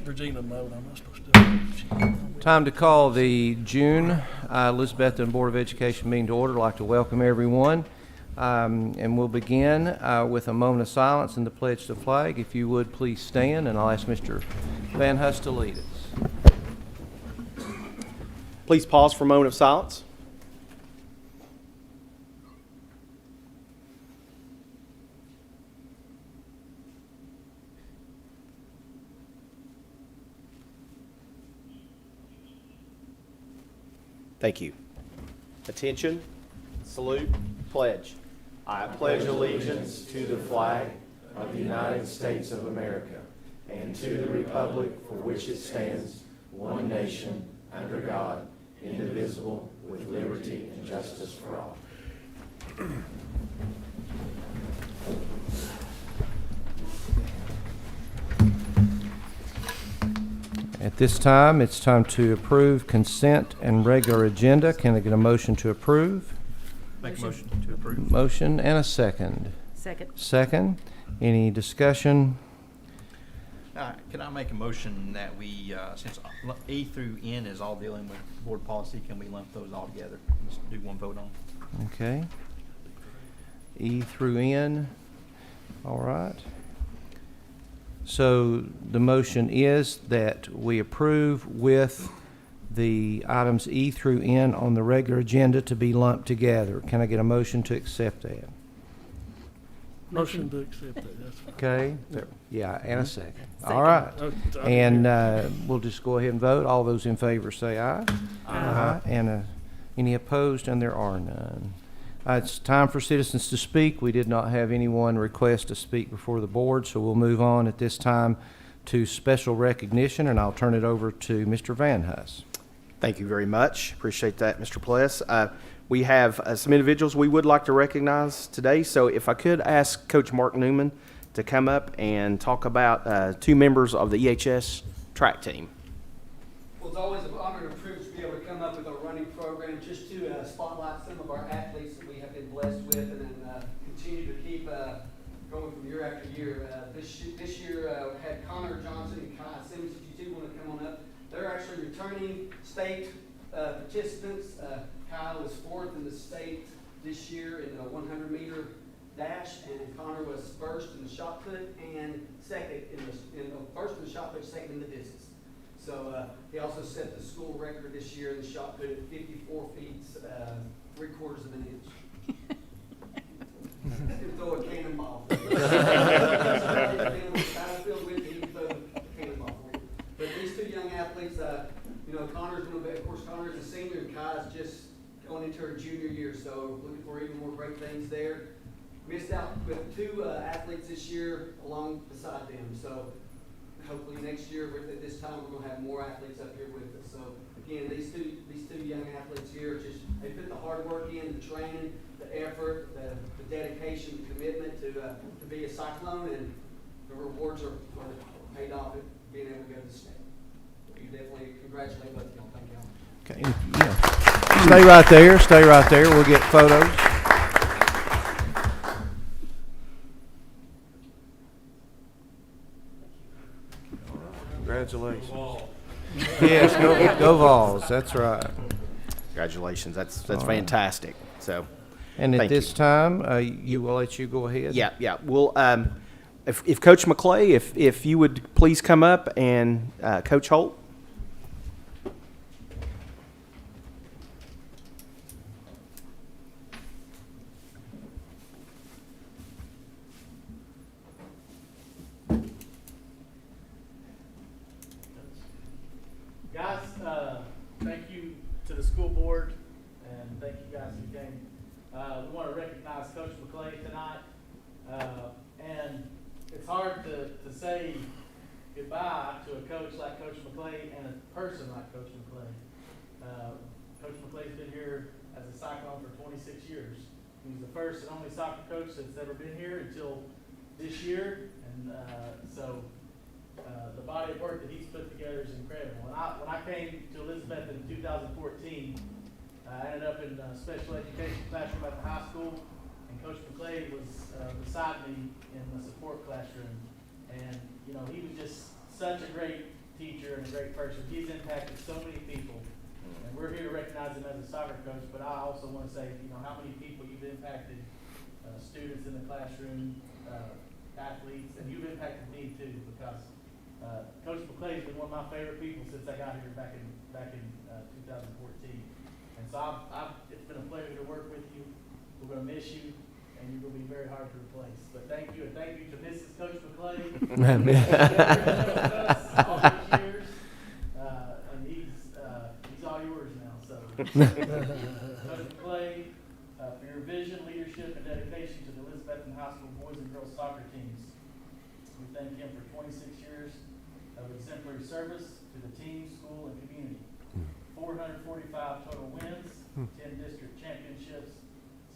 Regina mode. I'm not supposed to. Time to call the June Elizabethton Board of Education meeting to order. I'd like to welcome everyone. And we'll begin with a moment of silence and the pledge to the flag. If you would, please stand, and I'll ask Mr. Van Hust to lead us. Please pause for a moment of silence. Thank you. Attention, salute, pledge. I pledge allegiance to the flag of the United States of America and to the republic for which it stands, one nation, under God, indivisible, with liberty and justice for all. At this time, it's time to approve consent and regular agenda. Can I get a motion to approve? Make a motion to approve. Motion and a second. Second. Any discussion? Can I make a motion that we, since E through N is all dealing with board policy, can we lump those all together? Just do one vote on. Okay. E through N. All right. So the motion is that we approve with the items E through N on the regular agenda to be lumped together. Can I get a motion to accept that? Motion to accept that. That's fine. Okay. Yeah, and a second. All right. And we'll just go ahead and vote. All those in favor say aye. Aye. And any opposed? And there are none. It's time for citizens to speak. We did not have anyone request to speak before the board, so we'll move on at this time to special recognition, and I'll turn it over to Mr. Van Hust. Thank you very much. Appreciate that, Mr. Pless. We have some individuals we would like to recognize today. So if I could ask Coach Mark Newman to come up and talk about two members of the EHS track team. Well, it's always an honor and a privilege to be able to come up with our running program just to spotlight some of our athletes that we have been blessed with and then continue to keep going from year after year. This year we had Connor Johnson and Kai Simmons. If you do want to come on up, they're actually returning state participants. Kyle was fourth in the state this year in the 100-meter dash, and Connor was first in the shot put and second first in the shot put, second in the distance. So he also set the school record this year in the shot put at 54 feet 3/4 of an inch. He'd throw a cannonball. But these two young athletes, Connor's going to be, of course, Connor's a senior and Kai's just going into her junior year, so looking for even more great things there. Missed out with two athletes this year along beside them, so hopefully next year at this time we're going to have more athletes up here with us. So again, these two young athletes here, they put the hard work in, the training, the effort, the dedication, the commitment to be a Cyclone, and the rewards are paid off at being able to go to the state. You definitely congratulate both of y'all. Thank y'all. Okay. Yeah. Stay right there. Stay right there. We'll get photos. Congratulations. Yes, go Vols. That's right. Congratulations. That's All right. fantastic. So, And at thank this you. time, we'll let you go ahead. Yeah. Well, if Coach McClay, if you would please come up, and Coach Holt. Guys, thank you to the school board, and thank you guys who came. We want to recognize Coach McClay tonight, and it's hard to say goodbye to a coach like Coach McClay and a person like Coach McClay. Coach McClay's been here as a Cyclone for 26 years. He's the first and only soccer coach that's ever been here until this year, and so the body of work that he's put together is incredible. When I came to Elizabeth in 2014, I ended up in a special education classroom at the high school, and Coach McClay was beside me in the support classroom. And, he was just such a great teacher and a great person. He's impacted so many people. And we're here to recognize him as a soccer coach, but I also want to say, how many people you've impacted, students in the classroom, athletes, and you've impacted me too, because Coach McClay has been one of my favorite people since I got here back in 2014. And so it's been a pleasure to work with you. We're going to miss you, and you're going to be very hard to replace. But thank you, and thank you to Mrs. Coach McClay. All these years, and he's all yours now. So, Coach McClay, for your vision, leadership, and dedication to the Elizabethton High School boys and girls soccer teams. We thank him for 26 years of exemplary service to the team, school, and community. 445 total wins, 10 district championships,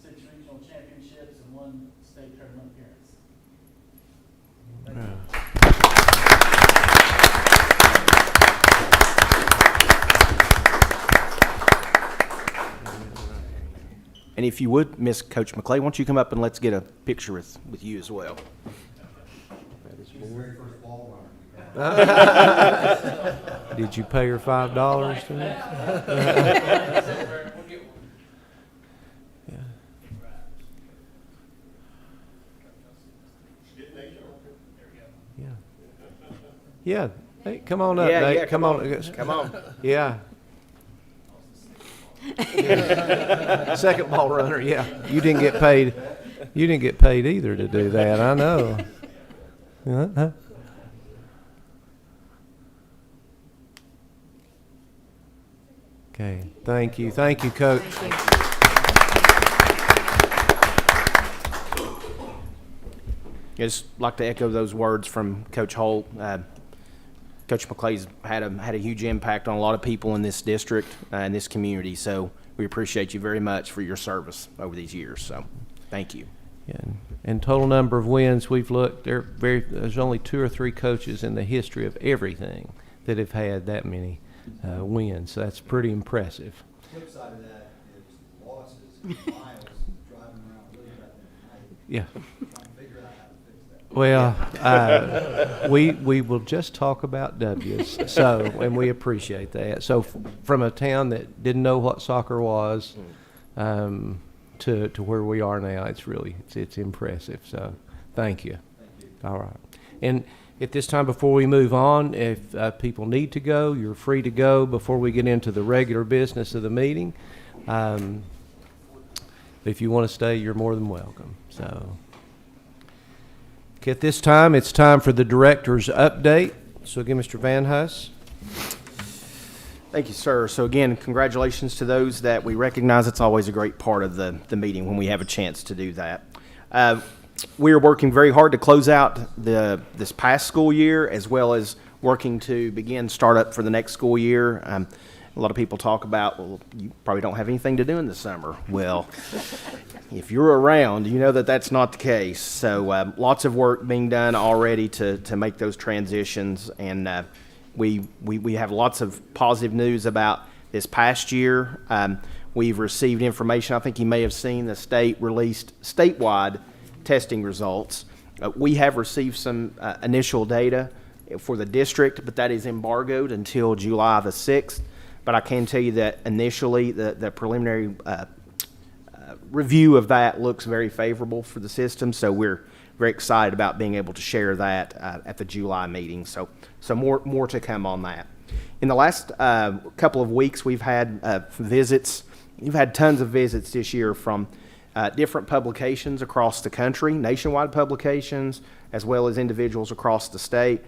6 regional championships, and 1 state tournament appearance. Thank you. And if you would, Miss Coach McClay, why don't you come up and let's get a picture with you as well. Did you pay her $5 today? Yeah. Yeah. Hey, come on up, Nate. Yeah, Come on. Come on. Yeah. Second ball runner, yeah. You didn't get paid. You didn't get paid either to do that, I know. Uh-huh. Okay, thank you. Thank you, Coach. I just like to echo those words from Coach Holt. Coach McClay's had a huge impact on a lot of people in this district and this community. So we appreciate you very much for your service over these years. So thank you. Yeah, and total number of wins we've looked. There's only 2 or 3 coaches in the history of everything that have had that many wins. So that's pretty impressive. Flip side of that is losses, miles driving around Elizabethton at night, Yeah. trying to figure out how to fix that. Well, we will just talk about W's. So, and we appreciate that. So, from a town that didn't know what soccer was, to where we are now, it's impressive. So, thank you. All right. And at this time, before we move on, if people need to go, you're free to go before we get into the regular business of the meeting. If you want to stay, you're more than welcome. So, okay, at this time, it's time for the director's update. So, again, Mr. Van Huss. Thank you, sir. So again, congratulations to those that we recognize. It's always a great part of the meeting when we have a chance to do that. We are working very hard to close out this past school year, as well as working to begin startup for the next school year. A lot of people talk about, well, you probably don't have anything to do in the summer. Well, if you're around, you know that that's not the case. So lots of work being done already to make those transitions, and we have lots of positive news about this past year. We've received information. I think you may have seen the state released statewide testing results. We have received some initial data for the district, but that is embargoed until July the 6th. But I can tell you that initially the preliminary review of that looks very favorable for the system. So we're very excited about being able to share that at the July meeting. So more to come on that. In the last couple of weeks, we've had visits. We've had tons of visits this year from different publications across the country, nationwide publications, as well as individuals across the state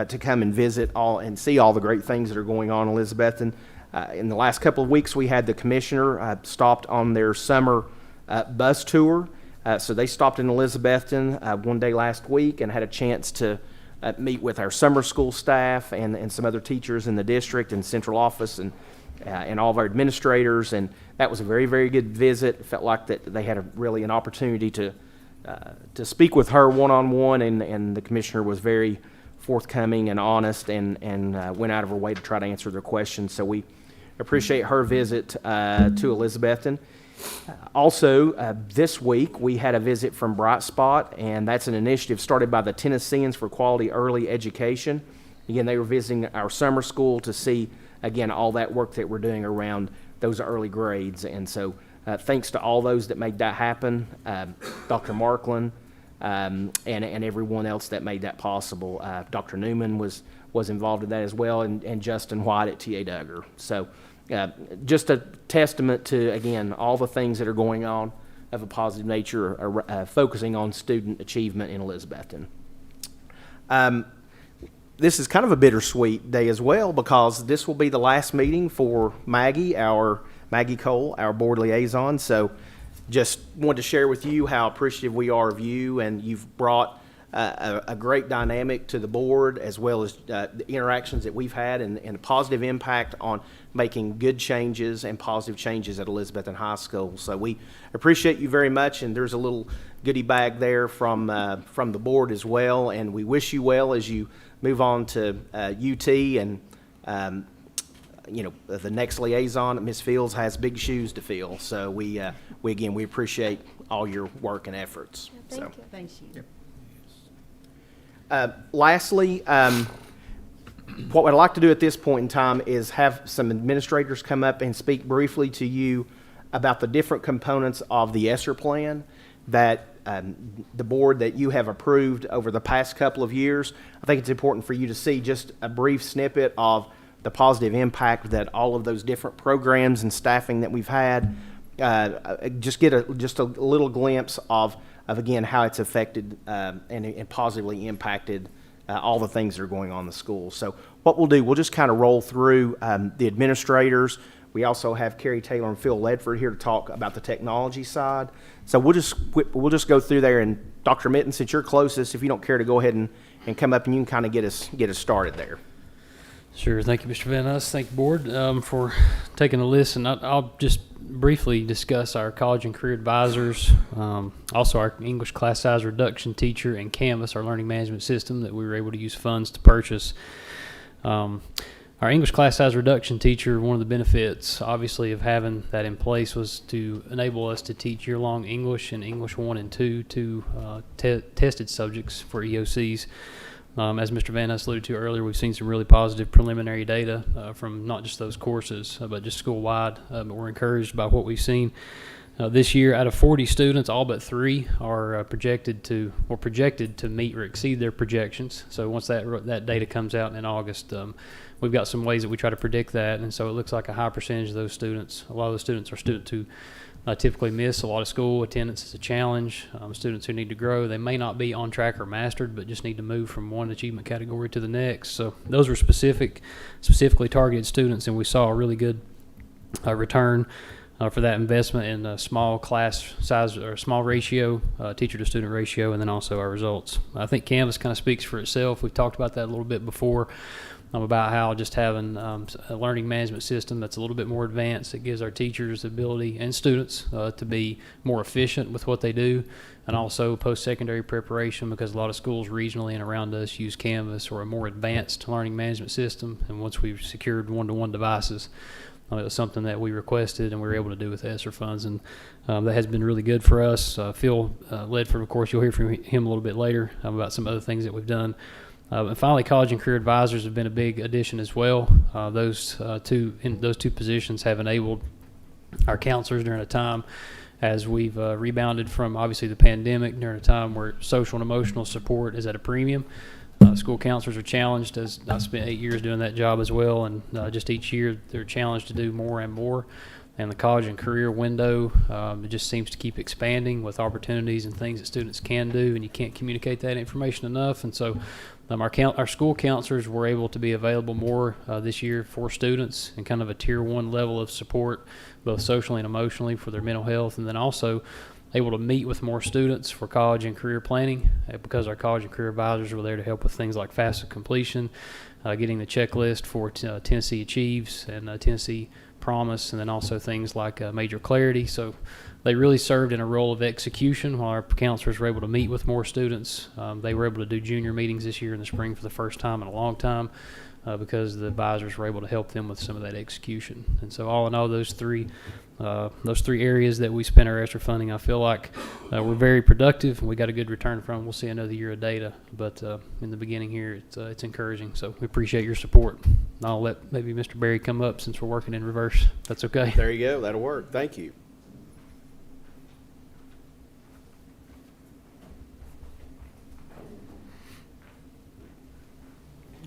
to come and visit and see all the great things that are going on in Elizabethton. In the last couple of weeks, we had the commissioner stopped on their summer bus tour. So they stopped in Elizabethton one day last week and had a chance to meet with our summer school staff and some other teachers in the district and central office and all of our administrators. And that was a very, very good visit. It felt like that they had really an opportunity to speak with her one-on-one, and the commissioner was very forthcoming and honest and went out of her way to try to answer their questions. So we appreciate her visit to Elizabethton. Also, this week we had a visit from Bright Spot, and that's an initiative started by the Tennesseans for Quality Early Education. Again, they were visiting our summer school to see, again, all that work that we're doing around those early grades. And so thanks to all those that made that happen, Dr. Markland, and everyone else that made that possible. Dr. Newman was involved in that as well, and Justin White at T.A. Duggar. So just a testament to, again, all the things that are going on of a positive nature, focusing on student achievement in Elizabethton. This is kind of a bittersweet day as well, because this will be the last meeting for Maggie Cole, our board liaison. So just wanted to share with you how appreciative we are of you, and you've brought a great dynamic to the board, as well as the interactions that we've had, and a positive impact on making good changes and positive changes at Elizabethton High School. So we appreciate you very much, and there's a little goodie bag there from the board as well, and we wish you well as you move on to UT, and the next liaison, Ms. Fields, has big shoes to fill. So we appreciate all your work and efforts. Thank So. you. Thank you. Lastly, what I'd like to do at this point in time is have some administrators come up and speak briefly to you about the different components of the ESSER plan that the board that you have approved over the past couple of years. I think it's important for you to see just a brief snippet of the positive impact that all of those different programs and staffing that we've had, just get a little glimpse of again, how it's affected and positively impacted all the things that are going on in the school. So what we'll do, we'll just kind of roll through the administrators. We also have Carrie Taylor and Phil Ledford here to talk about the technology side. So we'll just go through there, and Dr. Mitten, since you're closest, if you don't care to go ahead and come up and you can kind of get us started there. Sure. Thank you, Mr. Van Nuss. Thank you, Board, for taking a listen. I'll just briefly discuss our college and career advisors, also our English class size reduction teacher, and Canvas, our learning management system that we were able to use funds to purchase. Our English class size reduction teacher, one of the benefits, obviously, of having that in place was to enable us to teach year-long English and English 1 and 2 to tested subjects for EOCs. As Mr. Van Nuss alluded to earlier, we've seen some really positive preliminary data from not just those courses, but just school-wide. But we're encouraged by what we've seen. This year, out of 40 students, all but 3 are projected to meet or exceed their projections. So once that data comes out in August, we've got some ways that we try to predict that. And so it looks like a high percentage of those students, a lot of those students are students who typically miss a lot of school. Attendance is a challenge. Students who need to grow, they may not be on track or mastered, but just need to move from one achievement category to the next. So those were specifically targeted students, and we saw a really good return for that investment in a small class size or small ratio, teacher to student ratio, and then also our results. I think Canvas kind of speaks for itself. We've talked about that a little bit before, about how just having a learning management system that's a little bit more advanced, it gives our teachers the ability and students to be more efficient with what they do, and also post-secondary preparation, because a lot of schools regionally and around us use Canvas or a more advanced learning management system. And once we've secured one-to-one devices, it was something that we requested and we were able to do with ESSER funds, and that has been really good for us. Phil Ledford, of course, you'll hear from him a little bit later about some other things that we've done. And finally, college and career advisors have been a big addition as well. Those two positions have enabled our counselors during a time as we've rebounded from obviously the pandemic, during a time where social and emotional support is at a premium. School counselors are challenged, as I spent 8 years doing that job as well, and just each year they're challenged to do more and more. And the college and career window, it just seems to keep expanding with opportunities and things that students can do, and you can't communicate that information enough. And so our school counselors were able to be available more this year for students, and kind of a tier 1 level of support, both socially and emotionally, for their mental health, and then also able to meet with more students for college and career planning, because our college and career advisors were there to help with things like FAFSA completion, getting the checklist for Tennessee Achieves and Tennessee Promise, and then also things like Major Clarity. So they really served in a role of execution while our counselors were able to meet with more students. They were able to do junior meetings this year in the spring for the first time in a long time because the advisors were able to help them with some of that execution. And so all in all, those three areas that we spent our extra funding, I feel like we're very productive and we got a good return from. We'll see another year of data, but in the beginning here, it's encouraging. So we appreciate your support. And I'll let maybe Mr. Berry come up since we're working in reverse. If that's okay. There you go. That'll work. Thank you.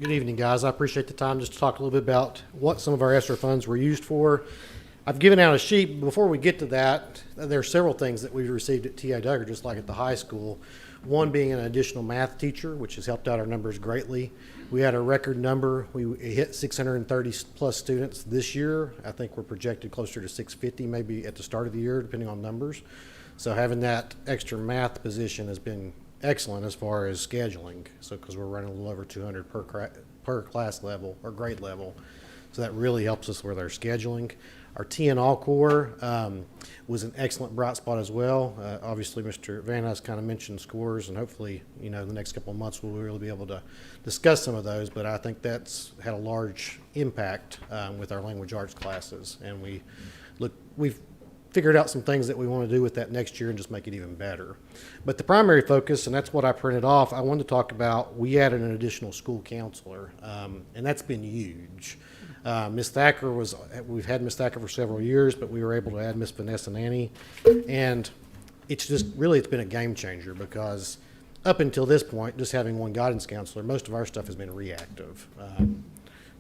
Good evening, guys. I appreciate the time just to talk a little bit about what some of our ESSER funds were used for. I've given out a sheet. Before we get to that, there are several things that we've received at T.I. Duggar, just like at the high school. One being an additional math teacher, which has helped out our numbers greatly. We had a record number. We hit 630 plus students this year. I think we're projected closer to 650 maybe at the start of the year, depending on numbers. So having that extra math position has been excellent as far as scheduling. So because we're running a little over 200 per class level or grade level. So that really helps us with our scheduling. Our TN Core was an excellent bright spot as well. Obviously, Mr. Van Nuys kind of mentioned scores, and hopefully, the next couple of months we'll really be able to discuss some of those. But I think that's had a large impact with our language arts classes, and we've figured out some things that we want to do with that next year and just make it even better. But the primary focus, and that's what I printed off, I wanted to talk about, we added an additional school counselor, and that's been huge. Ms. Thacker we've had Ms. Thacker for several years, but we were able to add Ms. Vanessa Nanny. And it's been a game changer because up until this point, just having one guidance counselor, most of our stuff has been reactive.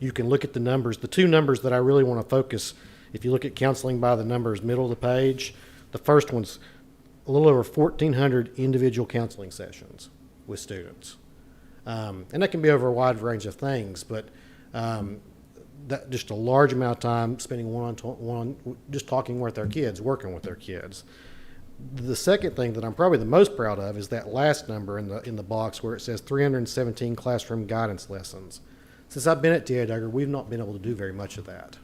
You can look at the numbers. The two numbers that I really want to focus, if you look at counseling by the numbers, middle of the page, the first one's a little over 1,400 individual counseling sessions with students. And that can be over a wide range of things, but that just a large amount of time spending one-on-one, just talking with our kids, working with their kids. The second thing that I'm probably the most proud of is that last number in the box where it says 317 classroom guidance lessons. Since I've been at T.I. Duggar, we've not been able to do very much of that,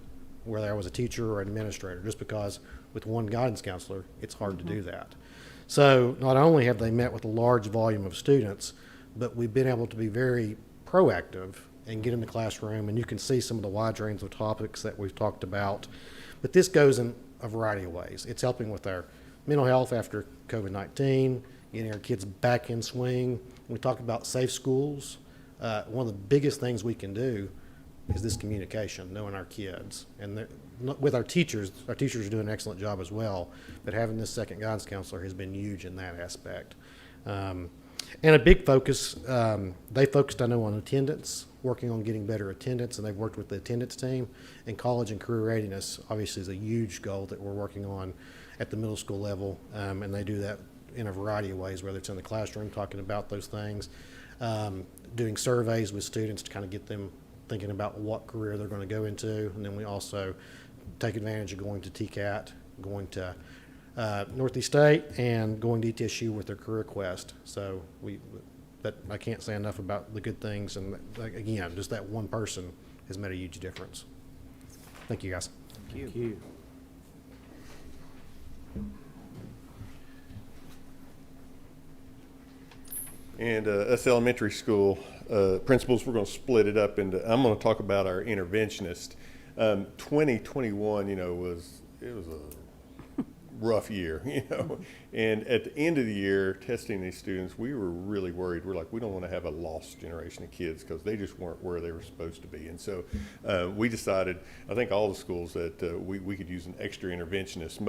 whether I was a teacher or an administrator, just because with one guidance counselor, it's hard to do that. So not only have they met with a large volume of students, but we've been able to be very proactive and get in the classroom, and you can see some of the wide range of topics that we've talked about. But this goes in a variety of ways. It's helping with our mental health after COVID-19, getting our kids back in swing. When we talk about safe schools, one of the biggest things we can do is this communication, knowing our kids. And with our teachers are doing an excellent job as well, but having this second guidance counselor has been huge in that aspect. And a big focus, they focused, I know, on attendance, working on getting better attendance, and they've worked with the attendance team. And college and career readiness, obviously, is a huge goal that we're working on at the middle school level, and they do that in a variety of ways, whether it's in the classroom, talking about those things, doing surveys with students to kind of get them thinking about what career they're going to go into, and then we also take advantage of going to TCAT, going to Northeast State, and going to ETSU with their career quest. So but I can't say enough about the good things, and again, just that one person has made a huge difference. Thank you, guys. Thank you. And us elementary school principals, we're going to split it up into, I'm going to talk about our interventionist. 2021, was a rough year, and at the end of the year, testing these students, we were really worried. We're like, we don't want to have a lost generation of kids because they just weren't where they were supposed to be. And so we decided, I think all the schools, that we could use an extra interventionist.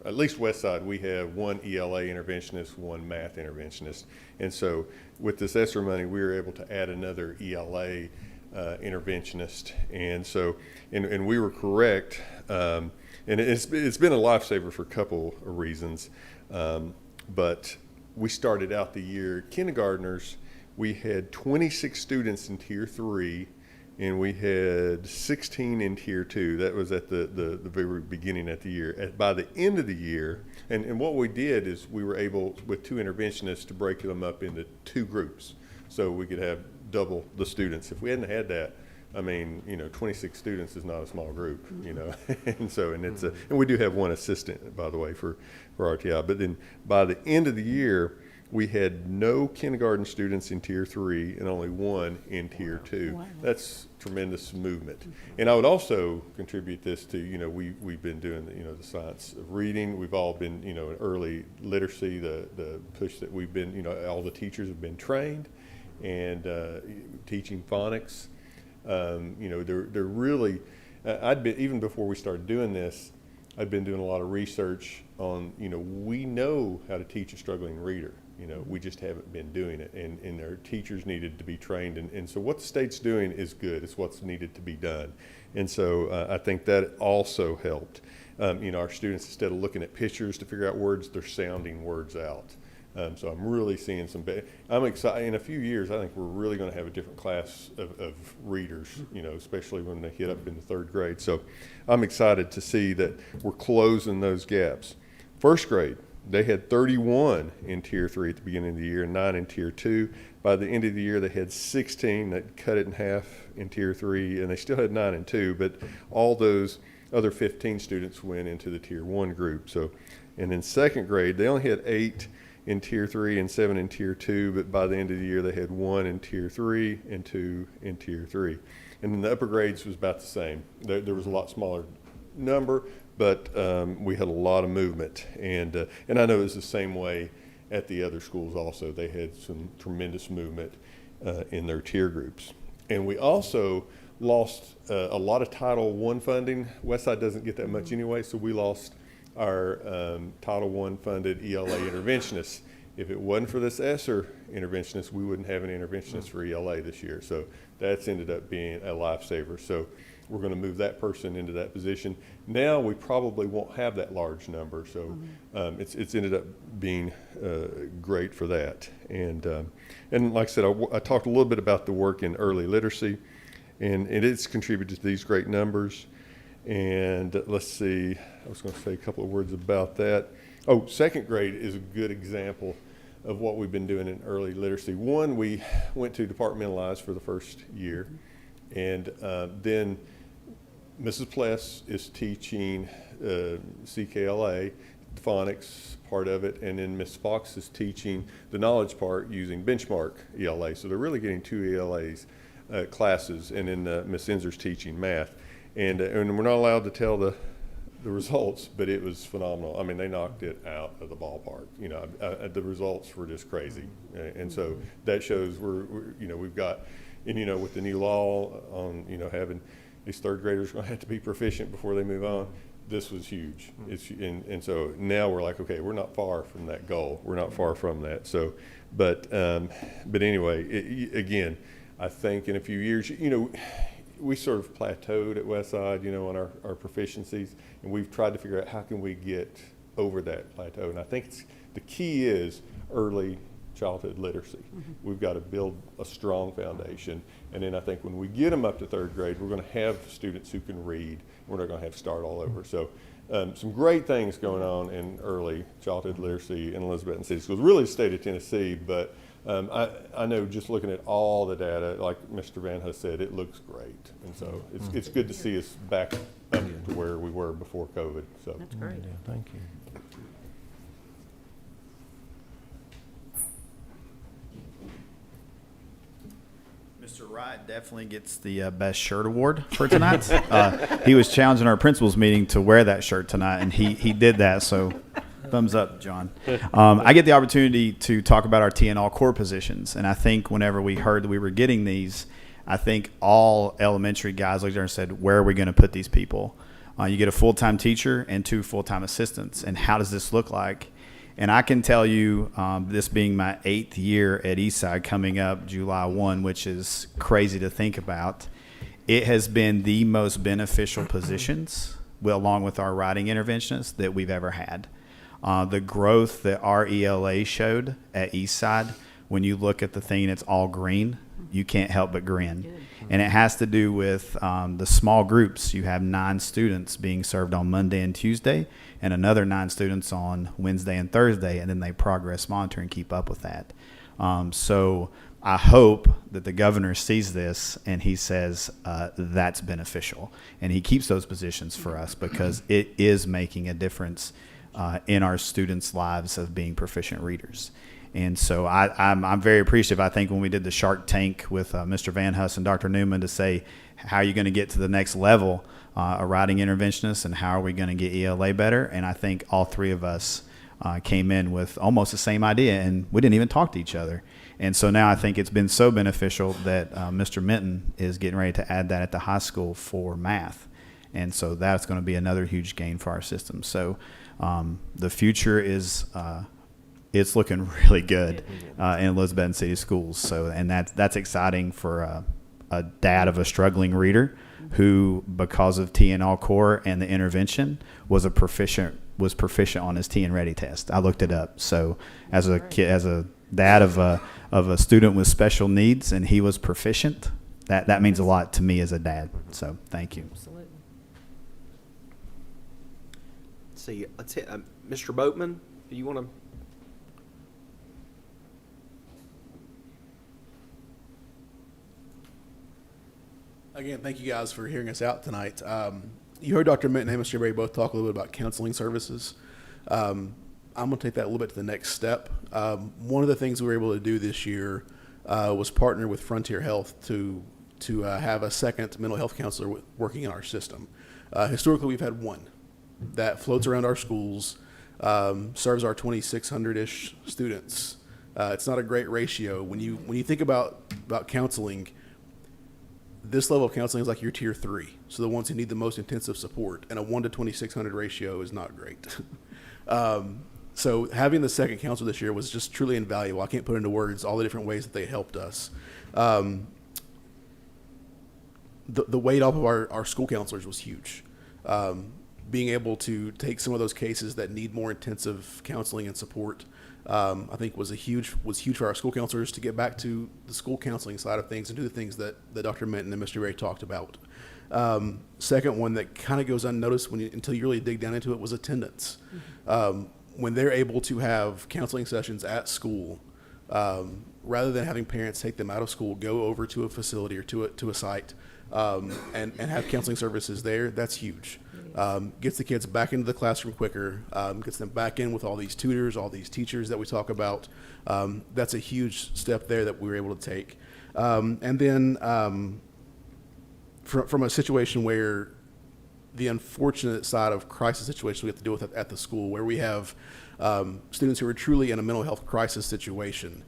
At least West Side, we have one ELA interventionist, one math interventionist. And so with this ESSER money, we were able to add another ELA interventionist. And so, and we were correct. And it's been a lifesaver for a couple of reasons. But we started out the year, kindergartners, we had 26 students in Tier 3, and we had 16 in Tier 2. That was at the very beginning of the year. By the end of the year, and what we did is we were able, with 2 interventionists, to break them up into 2 groups so we could have double the students. If we hadn't had that, I mean, 26 students is not a small group, and we do have one assistant, by the way, for RTI. But then by the end of the year, we had no kindergarten students in Tier 3 and only one in Tier 2. Wow. That's tremendous movement. And I would also contribute this to, we've been doing, the science of reading. We've all been, in early literacy, the push that we've been, all the teachers have been trained and teaching phonics. They're really, even before we started doing this, I'd been doing a lot of research on, we know how to teach a struggling reader. We just haven't been doing it, and our teachers needed to be trained. And so what the state's doing is good. It's what's needed to be done. And so I think that also helped. Our students, instead of looking at pictures to figure out words, they're sounding words out. So I'm really seeing I'm excited. In a few years, I think we're really going to have a different class of readers, especially when they hit up into third grade. So I'm excited to see that we're closing those gaps. First grade, they had 31 in Tier 3 at the beginning of the year, 9 in Tier 2. By the end of the year, they had 16 that cut it in half in Tier 3, and they still had 9 in 2, but all those other 15 students went into the Tier 1 group. So, and in second grade, they only had 8 in Tier 3 and 7 in Tier 2, but by the end of the year, they had 1 in Tier 3 and 2 in Tier 3. And then the upper grades was about the same. There was a lot smaller number, but we had a lot of movement, and I know it was the same way at the other schools also. They had some tremendous movement in their tier groups. And we also lost a lot of Title I funding. Westside doesn't get that much anyway, so we lost our Title I funded ELA interventionists. If it wasn't for this ESSER interventionist, we wouldn't have an interventionist for ELA this year. So that's ended up being a lifesaver. So we're going to move that person into that position. Now we probably won't have that large number, so it's ended up being great for that. And like I said, I talked a little bit about the work in early literacy, and it's contributed to these great numbers. And let's see, I was going to say a couple of words about that. Oh, second grade is a good example of what we've been doing in early literacy. One, we went to departmentalized for the first year, and then Mrs. Pless is teaching CKLA, phonics part of it, and then Ms. Fox is teaching the knowledge part using benchmark ELA. So they're really getting 2 ELAs classes, and then Ms. Enzer's teaching math. And we're not allowed to tell the results, but it was phenomenal. I mean, they knocked it out of the ballpark. The results were just crazy, and so that shows we've got, and with the new law on having these third graders are going to have to be proficient before they move on. This was huge. And so now we're like, okay, we're not far from that goal. We're not far from that. So, but anyway, again, I think in a few years, we sort of plateaued at Westside, on our proficiencies, and we've tried to figure out how can we get over that plateau. And I think the key is early childhood literacy. We've got to build a strong foundation, and then I think when we get them up to third grade, we're going to have students who can read. We're not going to have to start all over. So some great things going on in early childhood literacy in Elizabethton City Schools, really the state of Tennessee, but I know just looking at all the data, like Mr. Van Huss said, it looks great. And so it's good to see us back up to where we were before COVID. So That's great. Yeah, thank you. Mr. Wright definitely gets the best shirt award for tonight. He was challenging our principals meeting to wear that shirt tonight, and he did that, so thumbs up, John. I get the opportunity to talk about our TNL core positions, and I think whenever we heard that we were getting these, I think all elementary guys looked there and said, where are we going to put these people? You get a full-time teacher and 2 full-time assistants, and how does this look like? And I can tell you, this being my 8th year at Eastside coming up July 1, which is crazy to think about, it has been the most beneficial positions, along with our writing interventionists, that we've ever had. The growth that our ELA showed at Eastside, when you look at the thing that's all green, you can't help but grin. Good. And it has to do with the small groups. You have 9 students being served on Monday and Tuesday, and another 9 students on Wednesday and Thursday, and then they progress monitor and keep up with that. So I hope that the governor sees this and he says that's beneficial, and he keeps those positions for us because it is making a difference in our students' lives of being proficient readers. And so I'm very appreciative. I think when we did the Shark Tank with Mr. Van Huss and Dr. Newman to say, how are you going to get to the next level, a writing interventionist, and how are we going to get ELA better? And I think all three of us came in with almost the same idea, and we didn't even talk to each other. And so now I think it's been so beneficial that Mr. Minton is getting ready to add that at the high school for math. And so that's going to be another huge gain for our system. So the future is it's looking really good in Elizabeth City Schools. So, and that's exciting for a dad of a struggling reader who, because of TN Core and the intervention, was proficient on his TN Ready test. I looked it up. So, as a kid, as a dad of a student with special needs, and he was proficient, that means a lot to me as a dad. So, thank you. Absolutely. Let's see. Let's hit Mr. Boatman. Do you want to? Again, thank you guys for hearing us out tonight. You heard Dr. Minton and Mr. Berry both talk a little bit about counseling services. I'm going to take that a little bit to the next step. One of the things we were able to do this year was partner with Frontier Health to have a second mental health counselor working in our system. Historically, we've had one that floats around our schools, serves our 2,600-ish students. It's not a great ratio. When you think about counseling, this level of counseling is like your tier 3, so the ones who need the most intensive support, and a 1 to 2,600 ratio is not great. So having the second counselor this year was just truly invaluable. I can't put into words all the different ways that they helped us. The weight off of our school counselors was huge. Being able to take some of those cases that need more intensive counseling and support, I think was huge for our school counselors to get back to the school counseling side of things and do the things that Dr. Minton and Mr. Ray talked about. Second one that kind of goes unnoticed until you really dig down into it was attendance. When they're able to have counseling sessions at school, rather than having parents take them out of school, go over to a facility or to a site and have counseling services there, that's huge. Gets the kids back into the classroom quicker, gets them back in with all these tutors, all these teachers that we talk about. That's a huge step there that we were able to take. And then from a situation where the unfortunate side of crisis situations we have to deal with at the school, where we have students who are truly in a mental health crisis situation,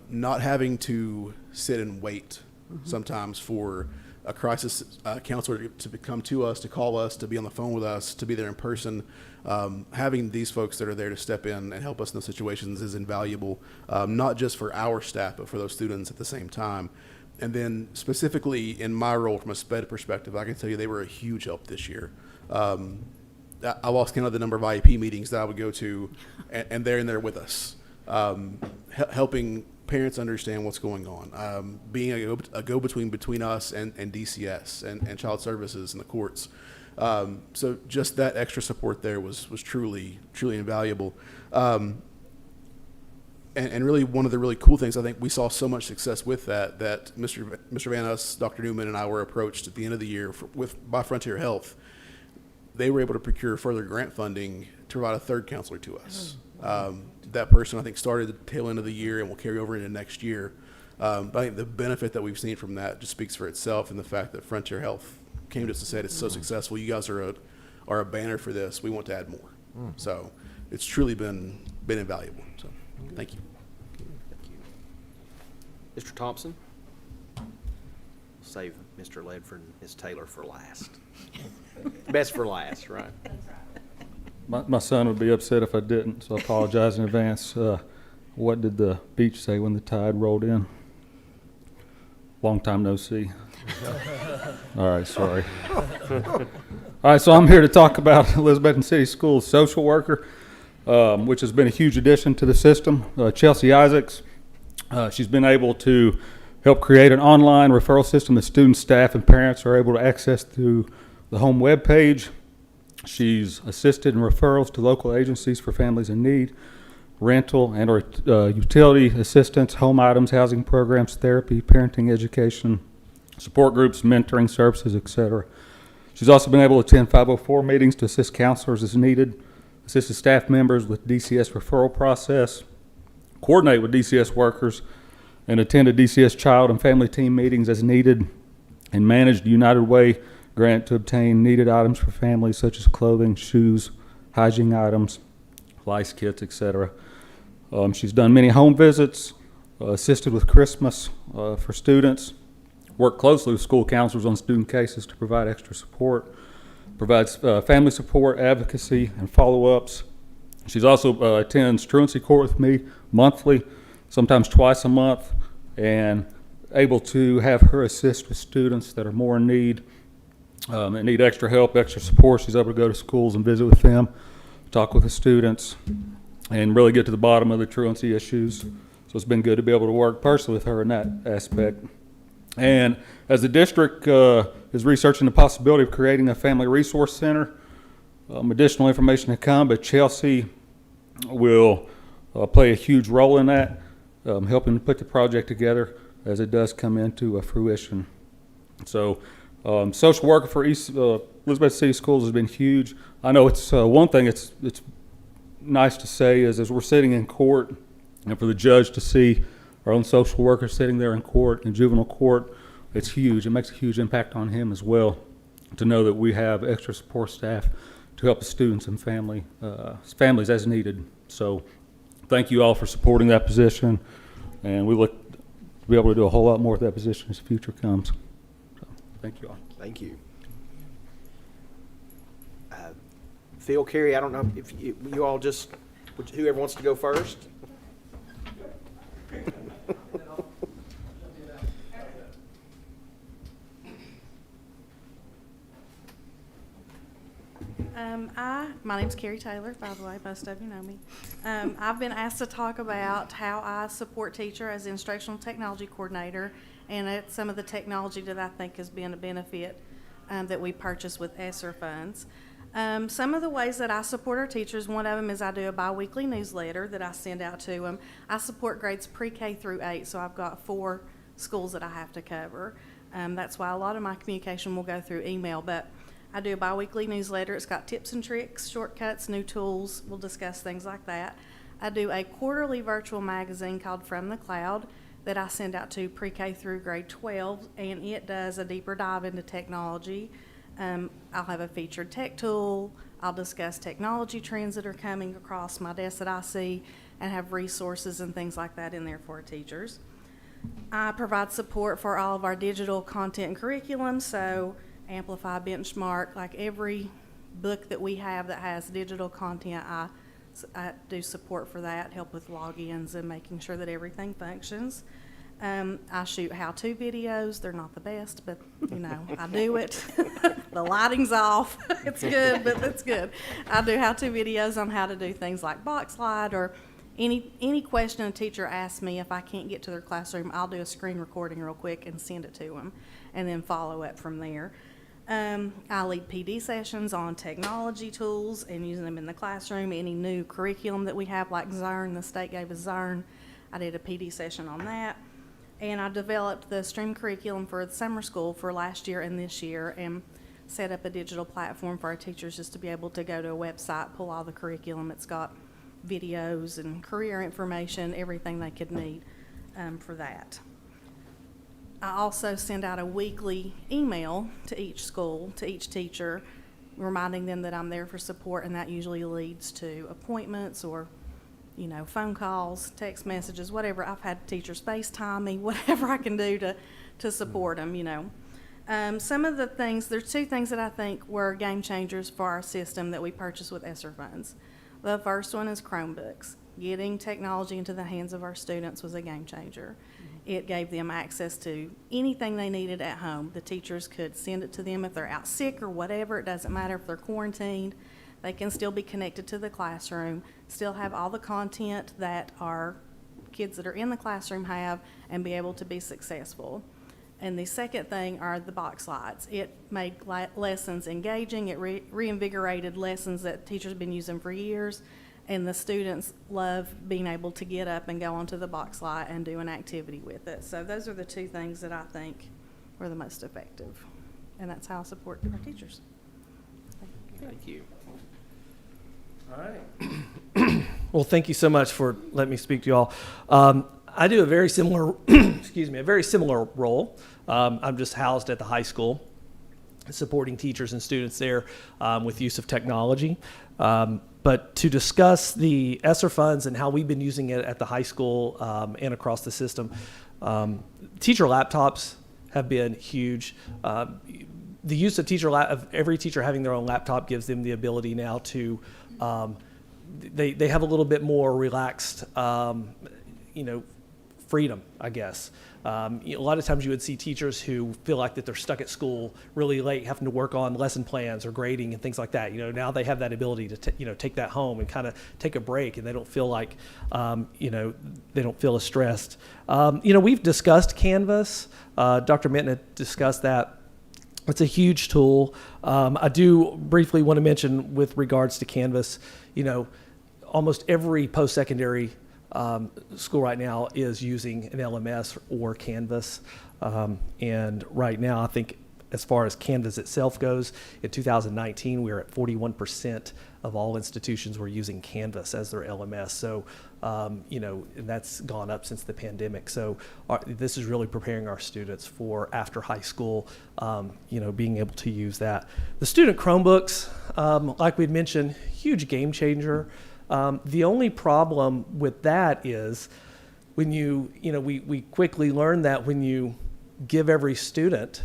not having to sit and wait sometimes for a crisis counselor to come to us, to call us, to be on the phone with us, to be there in person. Having these folks that are there to step in and help us in those situations is invaluable, not just for our staff, but for those students at the same time. And then specifically in my role from a SPED perspective, I can tell you they were a huge help this year. I lost count of the number of IEP meetings that I would go to, and they're in there with us, helping parents understand what's going on, being a go-between between us and DCS and Child Services and the courts. So just that extra support there was truly invaluable. And really one of the really cool things, I think we saw so much success with that Mr. Van Huss, Dr. Newman, and I were approached at the end of the year by Frontier Health. They were able to procure further grant funding to provide a third counselor to us. That person, I think, started at the tail end of the year and will carry over into next year. But I think the benefit that we've seen from that just speaks for itself, and the fact that Frontier Health came to us and said, it's so successful, you guys are a banner for this, we want to add more. So it's truly been invaluable. So thank you. Mr. Thompson? Save Mr. Ledford and Ms. Taylor for last. Best for last, right? My son would be upset if I didn't, so I apologize in advance. What did the beach say when the tide rolled in? Long time no see. All right, sorry. All right, so I'm here to talk about Elizabeth City Schools social worker, which has been a huge addition to the system. Chelsea Isaacs, she's been able to help create an online referral system that students, staff, and parents are able to access through the home web page. She's assisted in referrals to local agencies for families in need. rental and or utility assistance, home items, housing programs, therapy, parenting, education, support groups, mentoring services, etc. She's also been able to attend 504 meetings to assist counselors as needed, assist staff members with DCS referral process, coordinate with DCS workers, and attended DCS child and family team meetings as needed, and managed the United Way grant to obtain needed items for families such as clothing, shoes, hygiene items, lice kits, etc. She's done many home visits, assisted with Christmas for students, worked closely with school counselors on student cases to provide extra support, provides family support, advocacy, and follow-ups. She's also attends truancy court with me monthly, sometimes twice a month, and able to have her assist with students that are more in need and need extra help, extra support. She's able to go to schools and visit with them, talk with the students, and really get to the bottom of the truancy issues. So it's been good to be able to work personally with her in that aspect. And as the district is researching the possibility of creating a family resource center, additional information to come, but Chelsea will play a huge role in that, helping to put the project together as it does come into fruition. So social worker for East Elizabeth City Schools has been huge. I know it's one thing it's nice to say is as we're sitting in court and for the judge to see our own social worker sitting there in court, in juvenile court, it's huge. It makes a huge impact on him as well to know that we have extra support staff to help the students and families as needed. So thank you all for supporting that position, and we look to be able to do a whole lot more with that position as the future comes. So, thank you all. Thank you. Phil, Carrie, I don't know if you all just, whoever wants to go first. My name's Carrie Taylor, by the way, most of you know me. I've been asked to talk about how I support teacher as instructional technology coordinator, and it's some of the technology that I think has been a benefit that we purchase with ESSER funds. Some of the ways that I support our teachers, one of them is I do a biweekly newsletter that I send out to them. I support grades pre-K through 8, so I've got 4 schools that I have to cover. That's why a lot of my communication will go through email, but I do a biweekly newsletter. It's got tips and tricks, shortcuts, new tools. We'll discuss things like that. I do a quarterly virtual magazine called From the Cloud that I send out to pre-K through grade 12, and it does a deeper dive into technology. I'll have a featured tech tool. I'll discuss technology trends that are coming across my desk that I see and have resources and things like that in there for our teachers. I provide support for all of our digital content and curriculum, so Amplify, Benchmark, like every book that we have that has digital content, I do support for that, help with logins and making sure that everything functions. I shoot how-to videos. They're not the best, but, you know, I do it. The lighting's off. It's good, but it's good. I do how-to videos on how to do things like box slide or any question a teacher asks me. If I can't get to their classroom, I'll do a screen recording real quick and send it to them and then follow up from there. I lead PD sessions on technology tools and using them in the classroom. Any new curriculum that we have, like Zern, the state gave us Zern. I did a PD session on that. And I developed the STREAM curriculum for the summer school for last year and this year and set up a digital platform for our teachers just to be able to go to a website, pull all the curriculum. It's got videos and career information, everything they could need for that. I also send out a weekly email to each school, to each teacher, reminding them that I'm there for support, and that usually leads to appointments or, you know, phone calls, text messages, whatever. I've had teachers FaceTime me, whatever I can do to support them, you know. Some of the things, there's 2 things that I think were game changers for our system that we purchased with ESSER funds. The first one is Chromebooks. Getting technology into the hands of our students was a game changer. It gave them access to anything they needed at home. The teachers could send it to them if they're out sick or whatever. It doesn't matter if they're quarantined. They can still be connected to the classroom, still have all the content that our kids that are in the classroom have, and be able to be successful. And the second thing are the box slides. It made lessons engaging. It reinvigorated lessons that teachers have been using for years, And the students love being able to get up and go onto the box light and do an activity with it. So those are the two things that I think were the most effective. And that's how I support our teachers. Thank you. All right. Well, thank you so much for letting me speak to you all. I do a very similar, excuse me, a very similar role. I'm just housed at the high school, supporting teachers and students there with use of technology. But to discuss the ESSER funds and how we've been using it at the high school and across the system, teacher laptops have been huge. The use of every teacher having their own laptop gives them the ability now to, they have a little bit more relaxed, freedom, I guess. A lot of times you would see teachers who feel like that they're stuck at school really late, having to work on lesson plans or grading and things like that. Now they have that ability to take that home and kind of take a break, and they don't feel like, they don't feel as stressed. We've discussed Canvas. Dr. Minton had discussed that. It's a huge tool. I do briefly want to mention with regards to Canvas, almost every post-secondary school right now is using an LMS or Canvas. And right now, I think as far as Canvas itself goes, in 2019, we were at 41% of all institutions were using Canvas as their LMS. So, and that's gone up since the pandemic. So this is really preparing our students for after high school, being able to use that. The student Chromebooks, like we'd mentioned, huge game changer. The only problem with that is when we quickly learned that when you give every student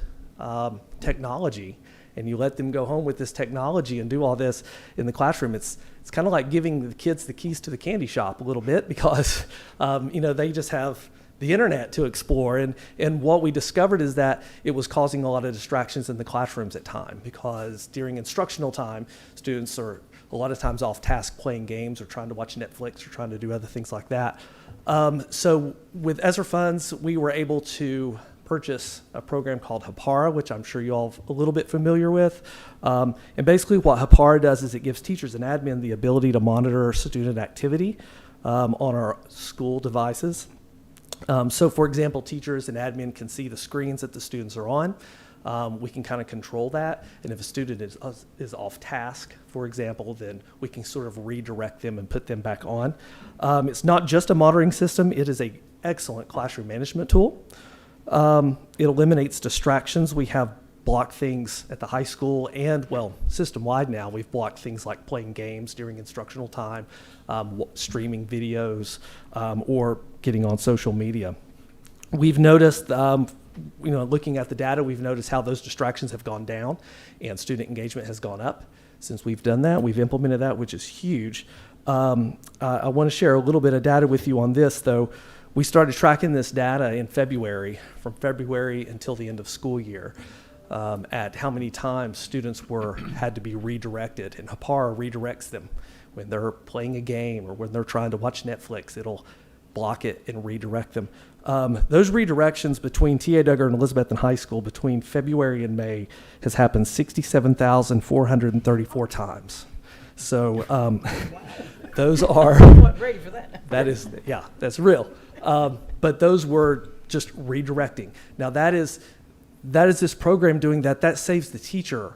technology and you let them go home with this technology and do all this in the classroom, it's kind of like giving the kids the keys to the candy shop a little bit, because they just have the internet to explore. And what we discovered is that it was causing a lot of distractions in the classrooms at time, because during instructional time, students are a lot of times off task playing games or trying to watch Netflix or trying to do other things like that. So with ESSER funds, we were able to purchase a program called Hapara, which I'm sure you all are a little bit familiar with. And basically what Hapara does is it gives teachers and admin the ability to monitor student activity on our school devices. So for example, teachers and admin can see the screens that the students are on. We can kind of control that, and if a student is off task, for example, then we can sort of redirect them and put them back on. It's not just a monitoring system, it is an excellent classroom management tool. It eliminates distractions. We have blocked things at the high school and, system-wide now. We've blocked things like playing games during instructional time, streaming videos, or getting on social media. We've noticed, looking at the data, we've noticed how those distractions have gone down and student engagement has gone up since we've done that. We've implemented that, which is huge. I want to share a little bit of data with you on this, though. We started tracking this data in February, from February until the end of school year, at how many times students had to be redirected, and Hapara redirects them. When they're playing a game or when they're trying to watch Netflix, it'll block it and redirect them. Those redirections between T.A. Duggar and Elizabethton High School between February and May has happened 67,434 times. So those are, ready for that. That's real. But those were just redirecting. Now that is this program doing that. That saves the teacher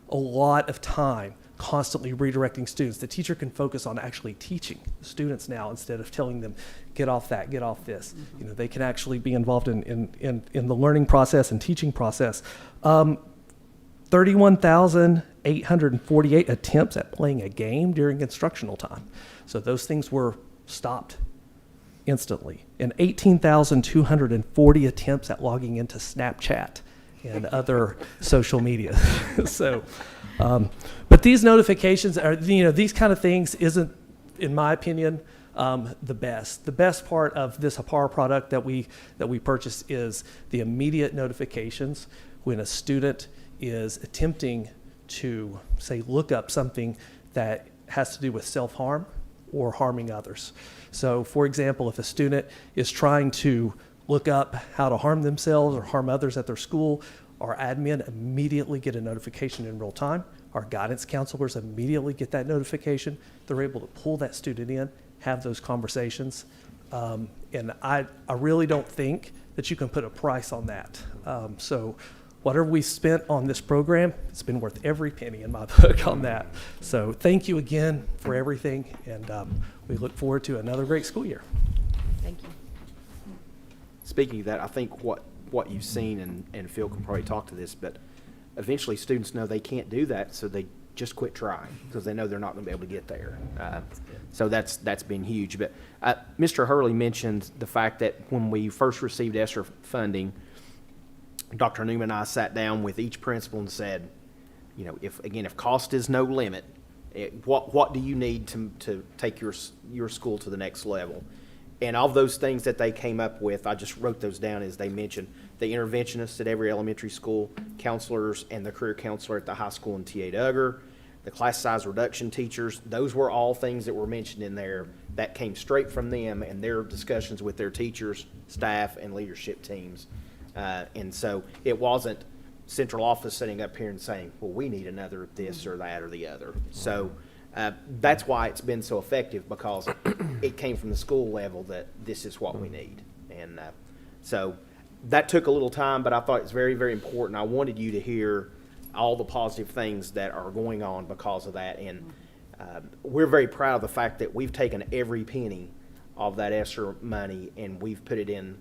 a lot of time constantly redirecting students. The teacher can focus on actually teaching the students now instead of telling them, get off that, get off this. Mm-hmm. They can actually be involved in the learning process and teaching process. 31,848 attempts at playing a game during instructional time. So those things were stopped instantly. And 18,240 attempts at logging into Snapchat and other social media. But these notifications are, these kind of things isn't, in my opinion, the best. The best part of this Hapara product that we purchased is the immediate notifications when a student is attempting to, say, look up something that has to do with self-harm or harming others. So, for example, if a student is trying to look up how to harm themselves or harm others at their school, our admin immediately get a notification in real time. Our guidance counselors immediately get that notification. They're able to pull that student in, have those conversations. And I really don't think that you can put a price on that. So whatever we spent on this program, it's been worth every penny in my book on that. So thank you again for everything, and we look forward to another great school year. Thank you. Speaking of that, I think what you've seen, and Phil can probably talk to this, but eventually students know they can't do that, so they just quit trying because they know they're not going to be able to get there. So that's been huge. But Mr. Hurley mentioned the fact that when we first received ESSER funding, Dr. Newman and I sat down with each principal and said, you know, if cost is no limit, what do you need to take your school to the next level? And all those things that they came up with, I just wrote those down as they mentioned. The interventionists at every elementary school, counselors, and the career counselor at the high school in T.A. Duggar, the class size reduction teachers, those were all things that were mentioned in there that came straight from them and their discussions with their teachers, staff, and leadership teams. And so it wasn't central office sitting up here and saying, well, we need another this or that or the other. So that's why it's been so effective, because it came from the school level that this is what we need. And so that took a little time, but I thought it's very, very important. I wanted you to hear all the positive things that are going on because of that. And we're very proud of the fact that we've taken every penny of that ESSER money and we've put it in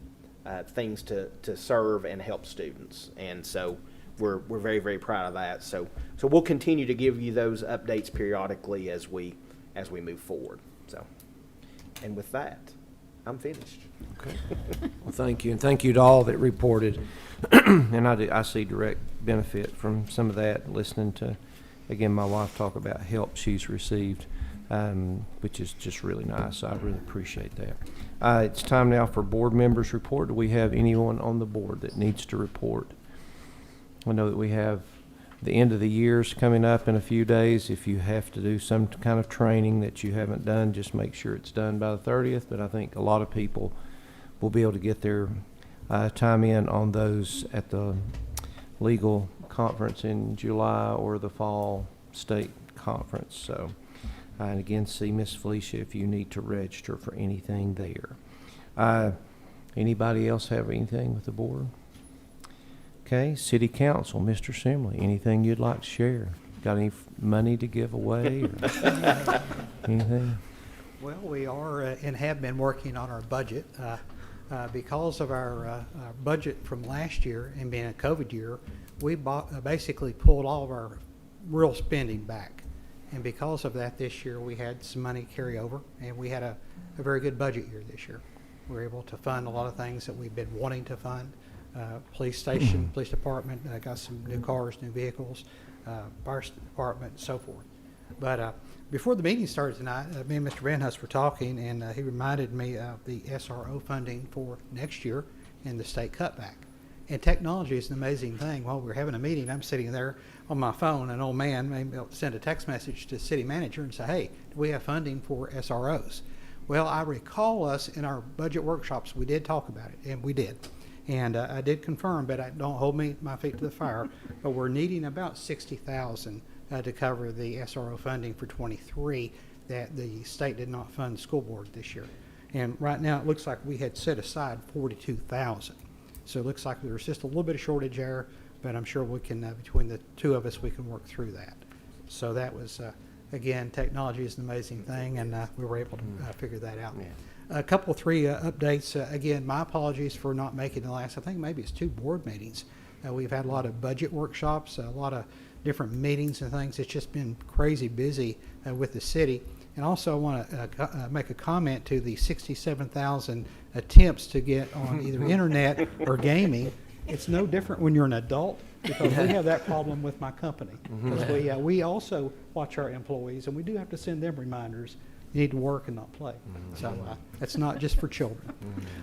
things to serve and help students. And so we're very, very proud of that. So we'll continue to give you those updates periodically as we move forward. So, and with that, I'm finished. Okay. Well, thank you, and thank you to all that reported. And I see direct benefit from some of that, listening to, again, my wife talk about help she's received, which is just really nice. So I really appreciate that. It's time now for board members' report. Do we have anyone on the board that needs to report? I know that we have the end of the year's coming up in a few days. If you have to do some kind of training that you haven't done, just make sure it's done by the 30th. But I think a lot of people will be able to get their time in on those at the legal conference in July or the fall state conference. So, and again, see Miss Felicia if you need to register for anything there. Anybody else have anything with the board? Okay, City Council, Mr. Simley, anything you'd like to share? Got any money to give away or anything? Well, we are and have been working on our budget. Because of our budget from last year and being a COVID year, we basically pulled all of our real spending back. And because of that, this year we had some money carry over, and we had a very good budget year this year. We were able to fund a lot of things that we've been wanting to fund. Police station, police department, got some new cars, new vehicles, fire department, and so forth. But before the meeting started tonight, me and Mr. Van Huss were talking, and he reminded me of the SRO funding for next year and the state cutback. And technology is an amazing thing. While we're having a meeting, I'm sitting there on my phone, an old man maybe send a text message to the city manager and say, hey, do we have funding for SROs? Well, I recall us in our budget workshops, we did talk about it, and we did. And I did confirm, but don't hold my feet to the fire, but we're needing about $60,000 to cover the SRO funding for 23 that the state did not fund the school board this year. And right now it looks like we had set aside $42,000. So it looks like there's just a little bit of shortage there, but I'm sure we can, between the two of us, we can work through that. So that was, again, technology is an amazing thing, and we were able to figure that out. Yeah. A couple, three updates. Again, my apologies for not making the last, I think maybe it's 2 board meetings. We've had a lot of budget workshops, a lot of different meetings and things. It's just been crazy busy with the city. And also I want to make a comment to the 67,000 attempts to get on either internet or gaming. It's no different when you're an adult, because we have that problem with my company. Because we also watch our employees, and we do have to send them reminders. You need to work and not play. So it's not just for children.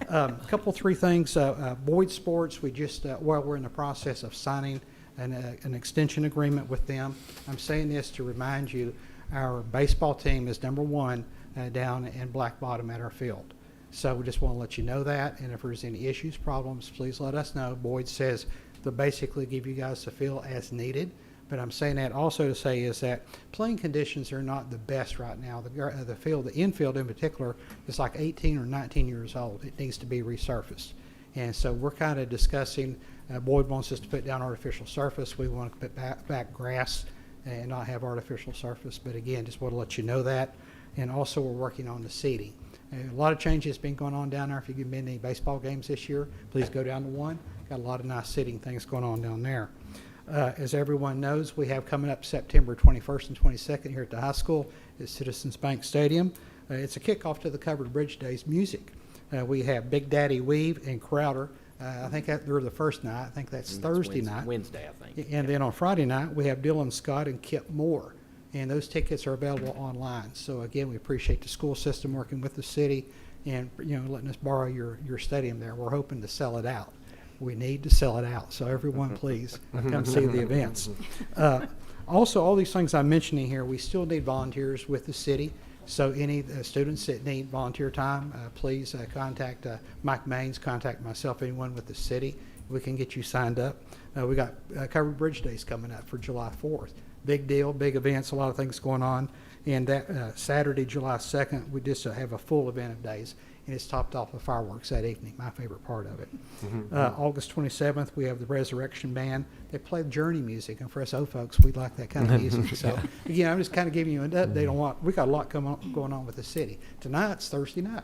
A couple, 3 things. Boyd Sports, we just, we're in the process of signing an extension agreement with them. I'm saying this to remind you, our baseball team is #1 down in Black Bottom at our field. So we just want to let you know that, and if there's any issues, problems, please let us know. Boyd says they'll basically give you guys the field as needed, But I'm saying that also to say is that playing conditions are not the best right now. The field, the infield in particular, is like 18 or 19 years old. It needs to be resurfaced. And so we're kind of discussing, Boyd wants us to put down artificial surface. We want to put back grass and not have artificial surface. But again, just want to let you know that. And also we're working on the seating. A lot of changes been going on down there. If you've been to any baseball games this year, please go down to one. Got a lot of nice seating things going on down there. As everyone knows, we have coming up September 21st and 22nd here at the high school at Citizens Bank Stadium. It's a kickoff to the Covered Bridge Days music. We have Big Daddy Weave and Crowder. I think they're the first night. I think that's Thursday night. Wednesday, I think. And then on Friday night, we have Dylan Scott and Kip Moore. And those tickets are available online. So again, we appreciate the school system working with the city and letting us borrow your stadium there. We're hoping to sell it out. We need to sell it out. So everyone, please come see the events. Also, all these things I'm mentioning here, we still need volunteers with the city. So any students that need volunteer time, please contact Mike Maines, contact myself, anyone with the city. We can get you signed up. We got Covered Bridge Days coming up for July 4th. Big deal, big events, a lot of things going on. And that Saturday, July 2nd, we just have a full event of days. And it's topped off with fireworks that evening, my favorite part of it. August 27th, we have the Resurrection Band. They play Journey music, and for us old folks, we like that kind of music. So, again, I'm just kind of giving you an update on what we got a lot going on with the city. Tonight's Thursday night.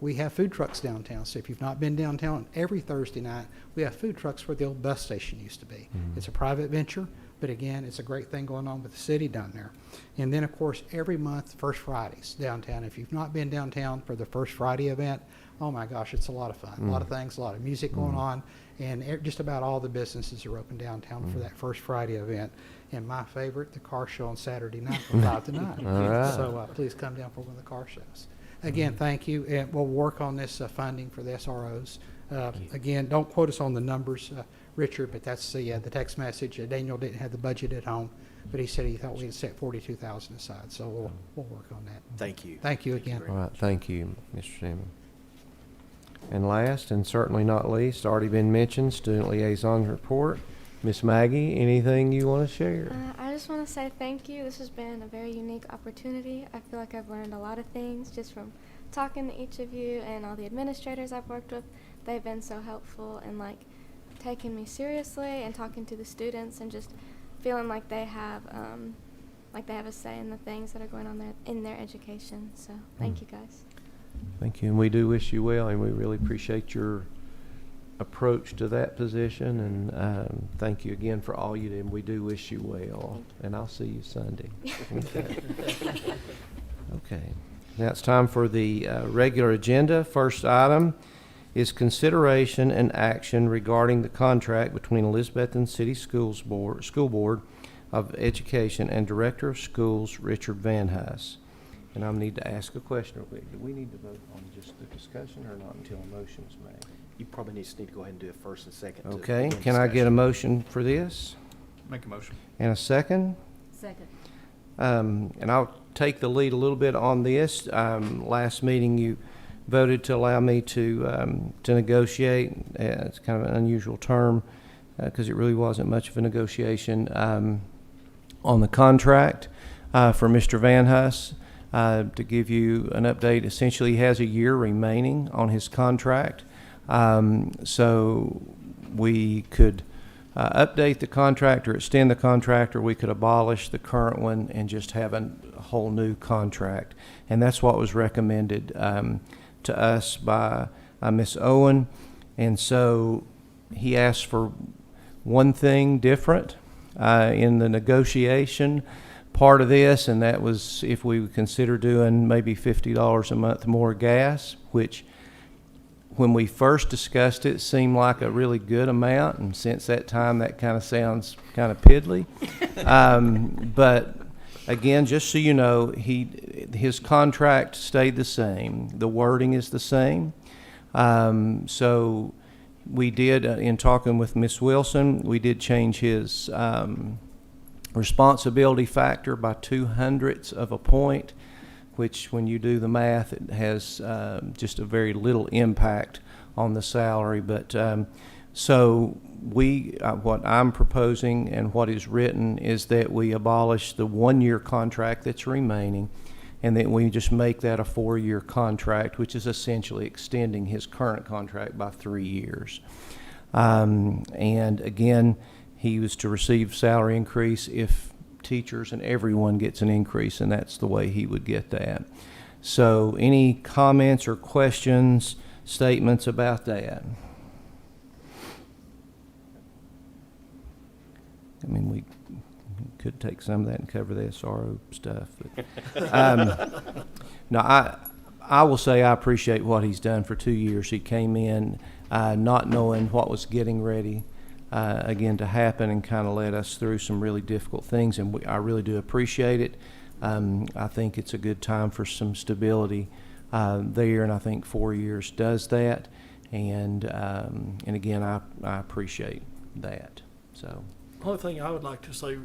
We have food trucks downtown. So if you've not been downtown, every Thursday night, we have food trucks where the old bus station used to be. It's a private venture. But again, it's a great thing going on with the city down there. And then, of course, every month, First Fridays downtown. If you've not been downtown for the First Friday event, oh my gosh, it's a lot of fun. A lot of things, a lot of music going on. And just about all the businesses are open downtown for that First Friday event. And my favorite, the car show on Saturday night from 5 to 9. All right. So please come down for one of the car shows. Again, thank you. And we'll work on this funding for the SROs. Again, don't quote us on the numbers, Richard, but that's the text message. Daniel didn't have the budget at home, but he said he thought we had set $42,000 aside. So we'll work on that. Thank you. Thank you again. All right, thank you, Mr. Seaman. And last, and certainly not least, already been mentioned, Student Liaison Report. Miss Maggie, anything you want to share? I just want to say thank you. This has been a very unique opportunity. I feel like I've learned a lot of things just from talking to each of you and all the administrators I've worked with. They've been so helpful and taking me seriously and talking to the students and just feeling like they have a say in the things that are going on in their education. So thank you guys. Thank you, and we do wish you well, and we really appreciate your approach to that position, and thank you again for all you did, and we do wish you well, and I'll see you Sunday. Okay, now it's time for the regular agenda. First item is consideration and action regarding the contract between Elizabethton City School Board of Education and Director of Schools Richard Van Huss. And I need to ask a question real quick. Do we need to vote on just the discussion or not until a motion is made? You probably just need to go ahead and do it first and second. Okay, can I get a motion for this? Make a motion. And a second? Second. And I'll take the lead a little bit on this. Last meeting you voted to allow me to negotiate. It's kind of an unusual term because it really wasn't much of a negotiation on the contract for Mr. Van Huss. To give you an update, essentially he has a year remaining on his contract. So we could update the contract or extend the contract, or we could abolish the current one and just have a whole new contract. And that's what was recommended to us by Ms. Owen. And so he asked for one thing different in the negotiation part of this, and that was if we would consider doing maybe $50 a month more gas, which when we first discussed it seemed like a really good amount, and since that time that kind of sounds kind of piddly. But again, just so you know, his contract stayed the same. The wording is the same. So we did, in talking with Ms. Wilson, we did change his responsibility factor by 0.02 of a point, which when you do the math, it has just a very little impact on the salary. But So what I'm proposing and what is written is that we abolish the 1-year contract that's remaining, and that we just make that a 4-year contract, which is essentially extending his current contract by 3 years. And again, he was to receive salary increase if teachers and everyone gets an increase, and that's the way he would get that. So any comments or questions, statements about that? I mean, we could take some of that and cover the SRO stuff. But, no, I will say I appreciate what he's done for 2 years. He came in not knowing what was getting ready again to happen, and kind of led us through some really difficult things, and I really do appreciate it. I think it's a good time for some stability there, and I think 4 years does that. And again, I appreciate that. So. The only thing I would like to say,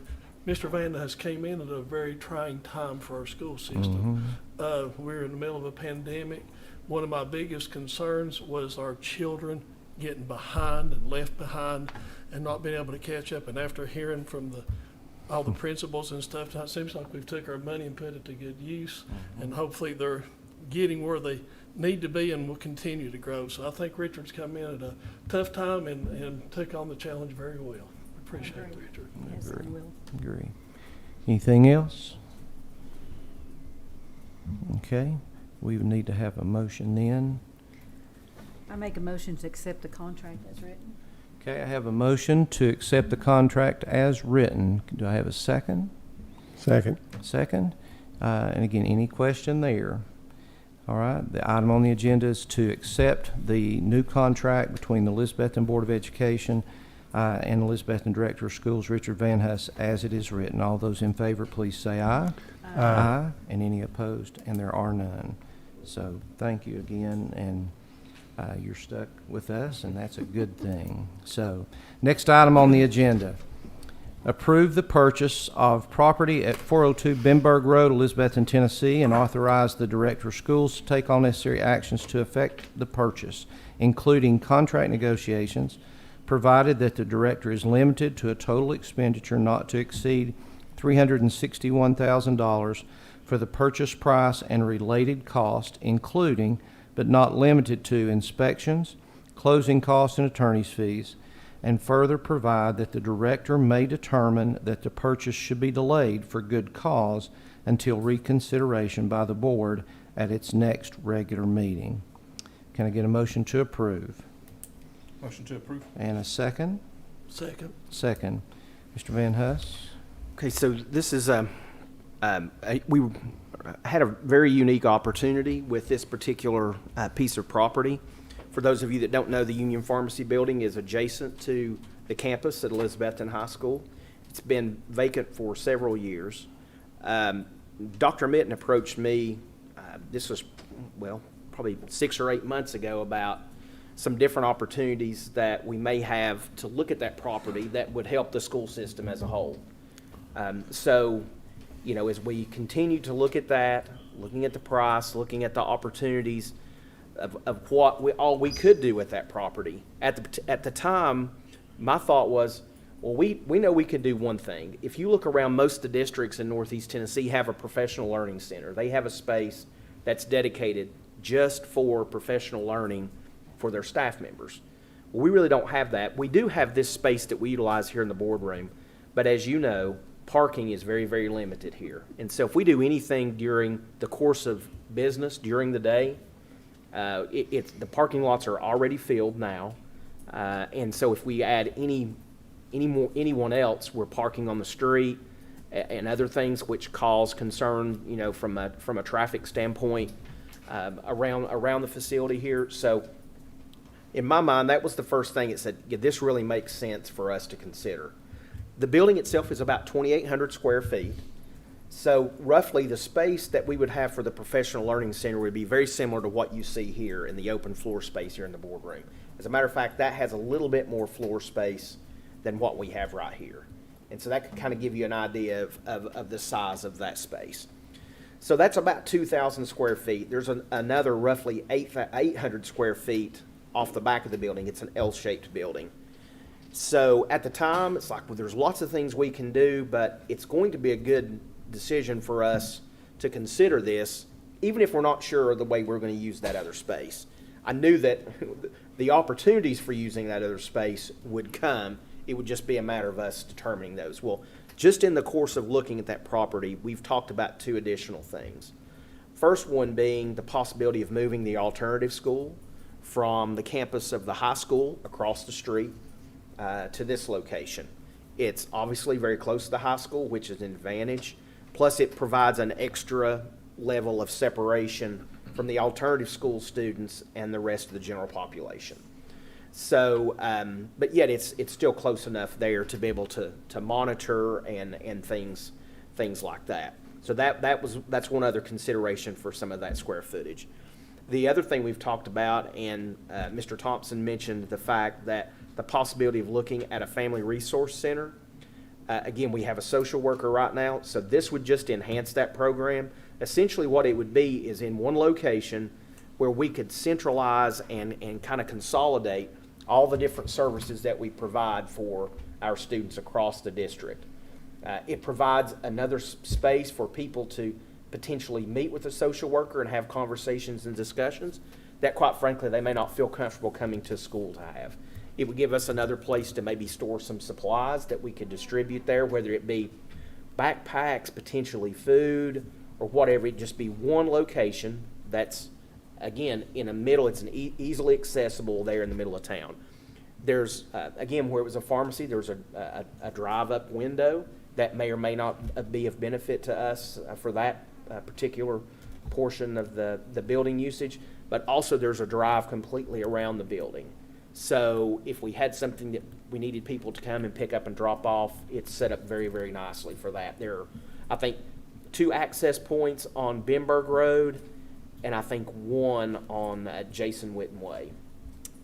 Mr. Van Ness came in at a very trying time for our school system. We're in the middle of a pandemic. One of my biggest concerns was our children getting behind and left behind and not being able to catch up. And after hearing from all the principals and stuff, it seems like we've took our money and put it to good use. And hopefully they're getting where they need to be and will continue to grow. So I think Richard's come in at a tough time and took on the challenge very well. Appreciate it, Richard. Yes, I will. Agree. Anything else? Okay, we would need to have a motion then. I make a motion to accept the contract as written. Okay, I have a motion to accept the contract as written. Do I have a second? Second. Second. And again, any question there? All right, the item on the agenda is to accept the new contract between the Elizabethton Board of Education and Elizabethton Director of Schools, Richard Van Huss, as it is written. All those in favor, please say aye. Aye. And any opposed? And there are none. So thank you again, and you're stuck with us, and that's a good thing. So next item on the agenda. Approve the purchase of property at 402 Benberg Road, Elizabethton, Tennessee, and authorize the Director of Schools to take all necessary actions to effect the purchase, including contract negotiations, provided that the Director is limited to a total expenditure not to exceed $361,000 for the purchase price and related cost, including but not limited to inspections, closing costs, and attorney's fees, and further provide that the Director may determine that the purchase should be delayed for good cause until reconsideration by the Board at its next regular meeting. Can I get a motion to approve? Motion to approve. And a second? Second. Second. Mr. Van Huss? Okay, so this is we had a very unique opportunity with this particular piece of property. For those of you that don't know, the Union Pharmacy Building is adjacent to the campus at Elizabethton High School. It's been vacant for several years. Dr. Mitten approached me, this was, well, probably 6 or 8 months ago, about some different opportunities that we may have to look at that property that would help the school system as a whole. So, you know, as we continue to look at that, looking at the price, looking at the opportunities of what all we could do with that property. At the time, my thought was, well, we know we can do one thing. If you look around, most of the districts in Northeast Tennessee have a professional learning center. They have a space that's dedicated just for professional learning for their staff members. Well, we really don't have that. We do have this space that we utilize here in the boardroom, but as you know, parking is very, very limited here. And so if we do anything during the course of business, during the day, the parking lots are already filled now. And so if we add anyone else, we're parking on the street and other things which cause concern, you know, from a traffic standpoint around the facility here. So in my mind, that was the first thing. It said, yeah, this really makes sense for us to consider. The building itself is about 2,800 square feet. So roughly the space that we would have for the professional learning center would be very similar to what you see here in the open floor space here in the boardroom. As a matter of fact, that has a little bit more floor space than what we have right here. And so that could kind of give you an idea of the size of that space. So that's about 2,000 square feet. There's another roughly 800 square feet off the back of the building. It's an L-shaped building. So at the time, it's like, well, there's lots of things we can do, but it's going to be a good decision for us to consider this, even if we're not sure of the way we're going to use that other space. I knew that the opportunities for using that other space would come. It would just be a matter of us determining those. Well, just in the course of looking at that property, we've talked about two additional things. First one being the possibility of moving the alternative school from the campus of the high school across the street to this location. It's obviously very close to the high school, which is an advantage. Plus, it provides an extra level of separation from the alternative school students and the rest of the general population. So, but yet it's still close enough there to be able to monitor and things like that. So that's one other consideration for some of that square footage. The other thing we've talked about, and Mr. Thompson mentioned the fact that the possibility of looking at a family resource center. Again, we have a social worker right now, so this would just enhance that program. Essentially what it would be is in one location where we could centralize and kind of consolidate all the different services that we provide for our students across the district. It provides another space for people to potentially meet with a social worker and have conversations and discussions that, quite frankly, they may not feel comfortable coming to school to have. It would give us another place to maybe store some supplies that we could distribute there, whether it be backpacks, potentially food, or whatever. It'd just be one location that's, again, in the middle. It's easily accessible there in the middle of town. There's, again, where it was a pharmacy, there's a drive-up window that may or may not be of benefit to us for that particular portion of the building usage, but also there's a drive completely around the building. So if we had something that we needed people to come and pick up and drop off, it's set up very, very nicely for that. There are, I think, 2 access points on Benberg Road, and I think 1 on Jason Witten Way.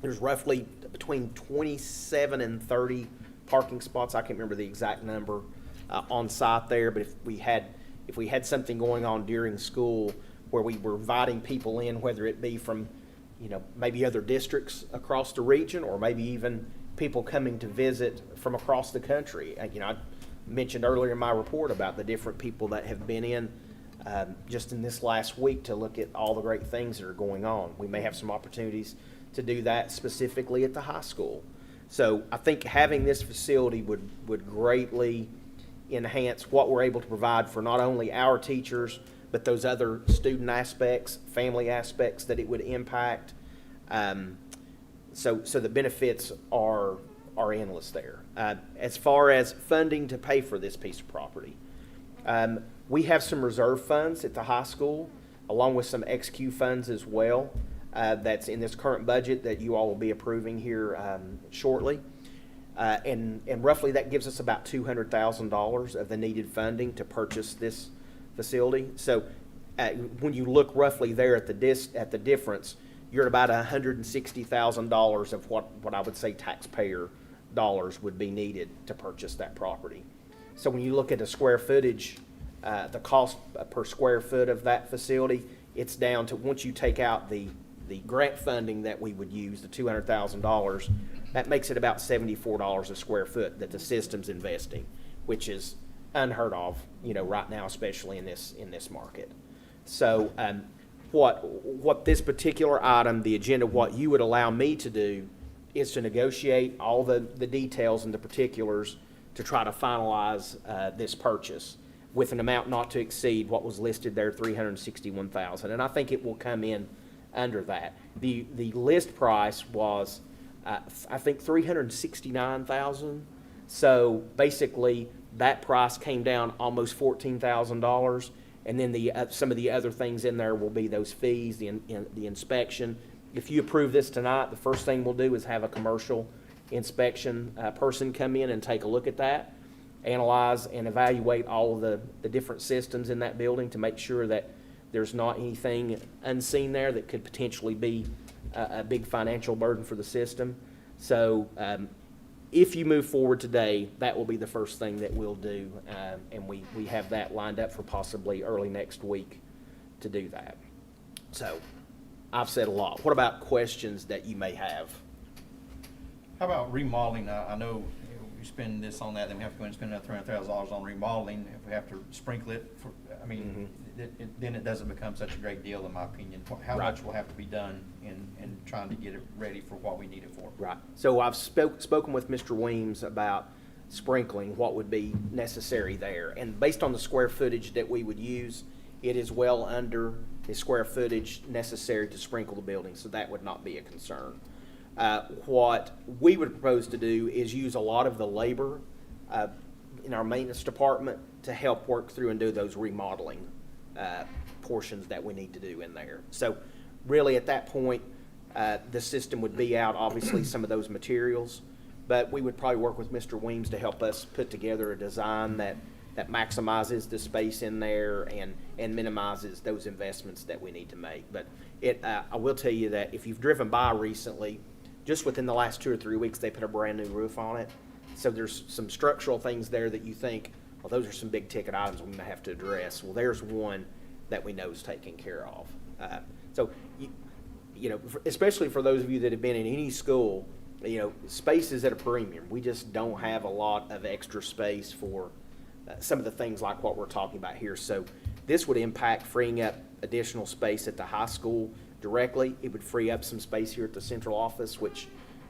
There's roughly between 27 and 30 parking spots. I can't remember the exact number on site there, but if we had something going on during school where we were inviting people in, whether it be from, maybe other districts across the region, or maybe even people coming to visit from across the country. I mentioned earlier in my report about the different people that have been in just in this last week to look at all the great things that are going on. We may have some opportunities to do that specifically at the high school. So I think having this facility would greatly enhance what we're able to provide for not only our teachers, but those other student aspects, family aspects that it would impact. So the benefits are endless there. As far as funding to pay for this piece of property, we have some reserve funds at the high school, along with some XQ funds as well, that's in this current budget that you all will be approving here shortly. And roughly that gives us about $200,000 of the needed funding to purchase this facility. So when you look roughly there at the difference, you're at about $160,000 of what I would say taxpayer dollars would be needed to purchase that property. So when you look at the square footage, the cost per square foot of that facility, it's down to, once you take out the grant funding that we would use, the $200,000, that makes it about $74 a square foot that the system's investing, which is unheard of, right now, especially in this market. So what this particular item, the agenda, what you would allow me to do is to negotiate all the details and the particulars to try to finalize this purchase with an amount not to exceed what was listed there, $361,000. And I think it will come in under that. The list price was, I think, $369,000. So basically, that price came down almost $14,000. And then some of the other things in there will be those fees, the inspection. If you approve this tonight, the first thing we'll do is have a commercial inspection person come in and take a look at that, analyze and evaluate all of the different systems in that building to make sure that there's not anything unseen there that could potentially be a big financial burden for the system. So if you move forward today, that will be the first thing that we'll do, and we have that lined up for possibly early next week to do that. So I've said a lot. What about questions that you may have? How about remodeling? I know we spend this on that, then we have to go and spend another $300,000 on remodeling. If we have to sprinkle it, then it doesn't become such a great deal, in my opinion. How much will have to be done in trying to get it ready for what we need it for? Right. So I've spoken with Mr. Weems about sprinkling, what would be necessary there. And based on the square footage that we would use, it is well under the square footage necessary to sprinkle the building, so that would not be a concern. What we would propose to do is use a lot of the labor in our maintenance department to help work through and do those remodeling portions that we need to do in there. So really at that point, the system would be out, obviously, some of those materials, but we would probably work with Mr. Weems to help us put together a design that maximizes the space in there and minimizes those investments that we need to make. But I will tell you that if you've driven by recently, just within the last 2 or 3 weeks, they put a brand new roof on it. So there's some structural things there that you think, well, those are some big ticket items we're going to have to address. Well, there's one that we know is taken care of. So, especially for those of you that have been in any school, space is at a premium. We just don't have a lot of extra space for some of the things like what we're talking about here. So this would impact freeing up additional space at the high school directly. It would free up some space here at the central office, which,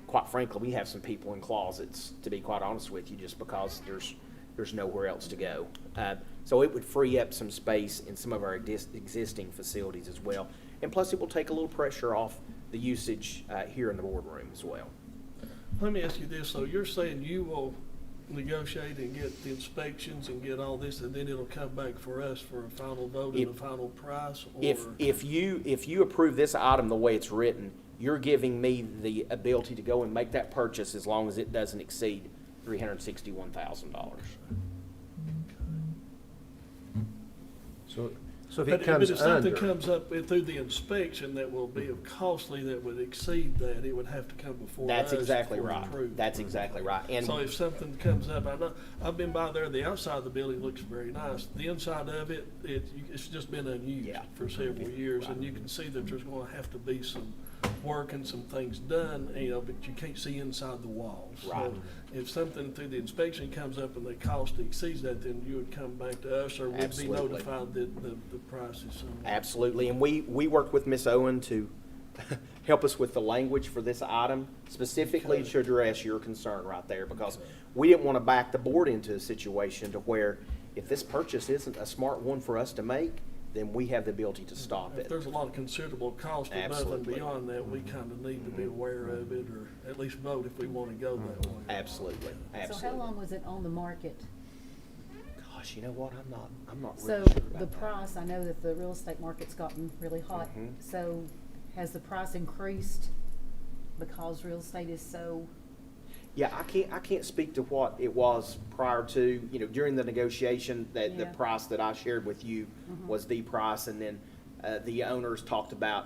quite frankly, we have some people in closets, to be quite honest with you, just because there's nowhere else to go. So it would free up some space in some of our existing facilities as well. And plus, it will take a little pressure off the usage here in the boardroom as well. Let me ask you this, so you're saying you will negotiate and get the inspections and get all this, and then it'll come back for us for a final vote and a final price? Or If you approve this item the way it's written, you're giving me the ability to go and make that purchase as long as it doesn't exceed $361,000. So if it comes if under, something comes up through the inspection that will be costly, that would exceed that, it would have to come before us. That's exactly for right. approval. That's exactly right. And So if something comes up, I know, I've been by there, the outside of the building looks very nice. The inside of it's just been unused for several years, and you can see that there's gonna have to be some work and some things done, but you can't see inside the walls. Right. So if something through the inspection comes up and the cost exceeds that, then you would come back to us, or we'd be Absolutely. notified that the price is somewhere. Absolutely, and we worked with Ms. Owen to help us with the language for this item, specifically to address your concern right there, because we didn't want to back the board into a situation to where if this purchase isn't a smart one for us to make, then we have the ability to stop If it. there's a lot of considerable cost above and Absolutely. beyond that, we kind of need to be aware of it, or at least vote if we want to go that way. Absolutely, So absolutely. how long was it on the market? Gosh, you know what? I'm not So really sure about the that. price, I know that the real estate market's gotten really hot. Mhm. So has the price increased because real estate is so? Yeah, I can't speak to what it was prior to, during the negotiation, that the Yeah. price that I shared with you was the price, and then the owners talked about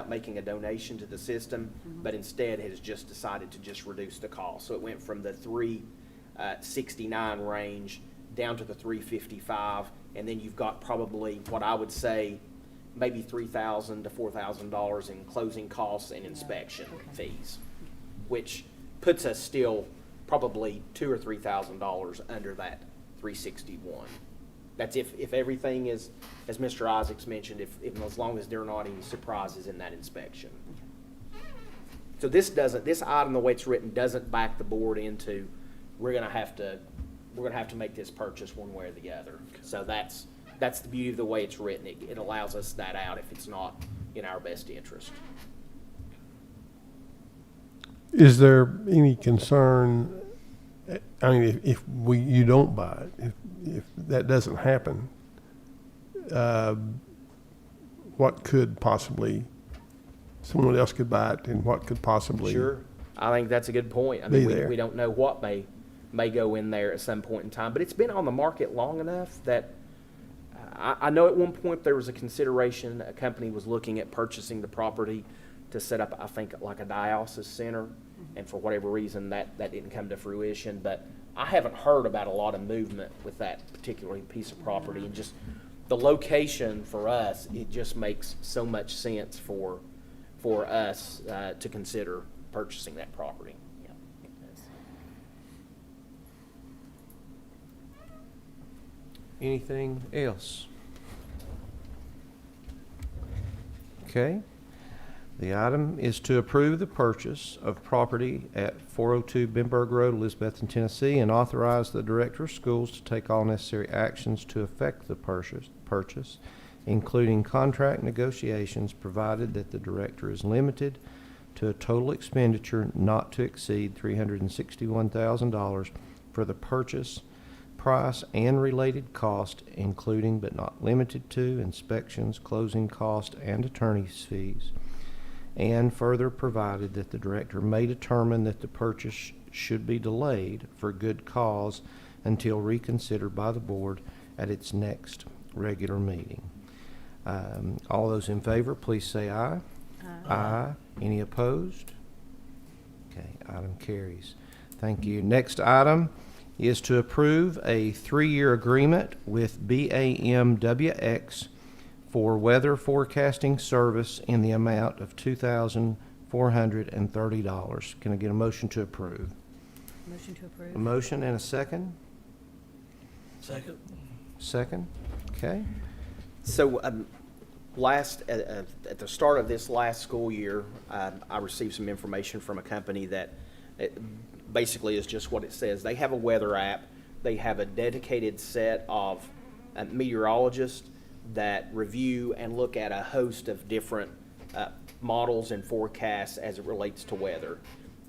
making a donation to the system, but instead has just decided to just reduce the cost. So it went from the $369 range down to the $355, and then you've got probably what I would say maybe $3,000 to $4,000 in closing costs and inspection fees, which puts us still probably $2,000 or $3,000 under that 361. That's if everything is, as Mr. Isaacs mentioned, if as long as there are not any surprises in that inspection. So this item, the way it's written, doesn't back the board into we're gonna have to make this purchase one way or the other. So that's the beauty of the way it's written. It allows us that out if it's not in our best interest. Is there any concern, I mean, if you don't buy it, if that doesn't happen, what could possibly, someone else could buy it, and what could possibly? Sure. I think that's a good point. I mean, Be there. we don't know what may go in there at some point in time, but it's been on the market long enough that I know at one point there was a consideration, a company was looking at purchasing the property to set up, I think, like a dialysis center, and for whatever reason, that didn't come to fruition. But I haven't heard about a lot of movement with that particular piece of property, and just the location for us, it just makes so much sense for us to consider purchasing that property. Anything else? Okay. The item is to approve the purchase of property at 402 Benberg Road, Elizabethton, Tennessee, and authorize the Director of Schools to take all necessary actions to effect the purchase, including contract negotiations, provided that the Director is limited to a total expenditure not to exceed $361,000 for the purchase price and related cost, including but not limited to inspections, closing cost, and attorney's fees. And further provided that the Director may determine that the purchase should be delayed for good cause until reconsidered by the Board at its next regular meeting. All those in favor, please say aye. Aye. Any opposed? Okay, item carries. Thank you. Next item is to approve a 3-year agreement with BAMWX for weather forecasting service in the amount of $2,430. Can I get a motion to approve? Motion to approve. A motion and a second? Second. Second? Okay. So, at the start of this last school year, I received some information from a company that basically is just what it says. They have a weather app. They have a dedicated set of meteorologists that review and look at a host of different models and forecasts as it relates to weather.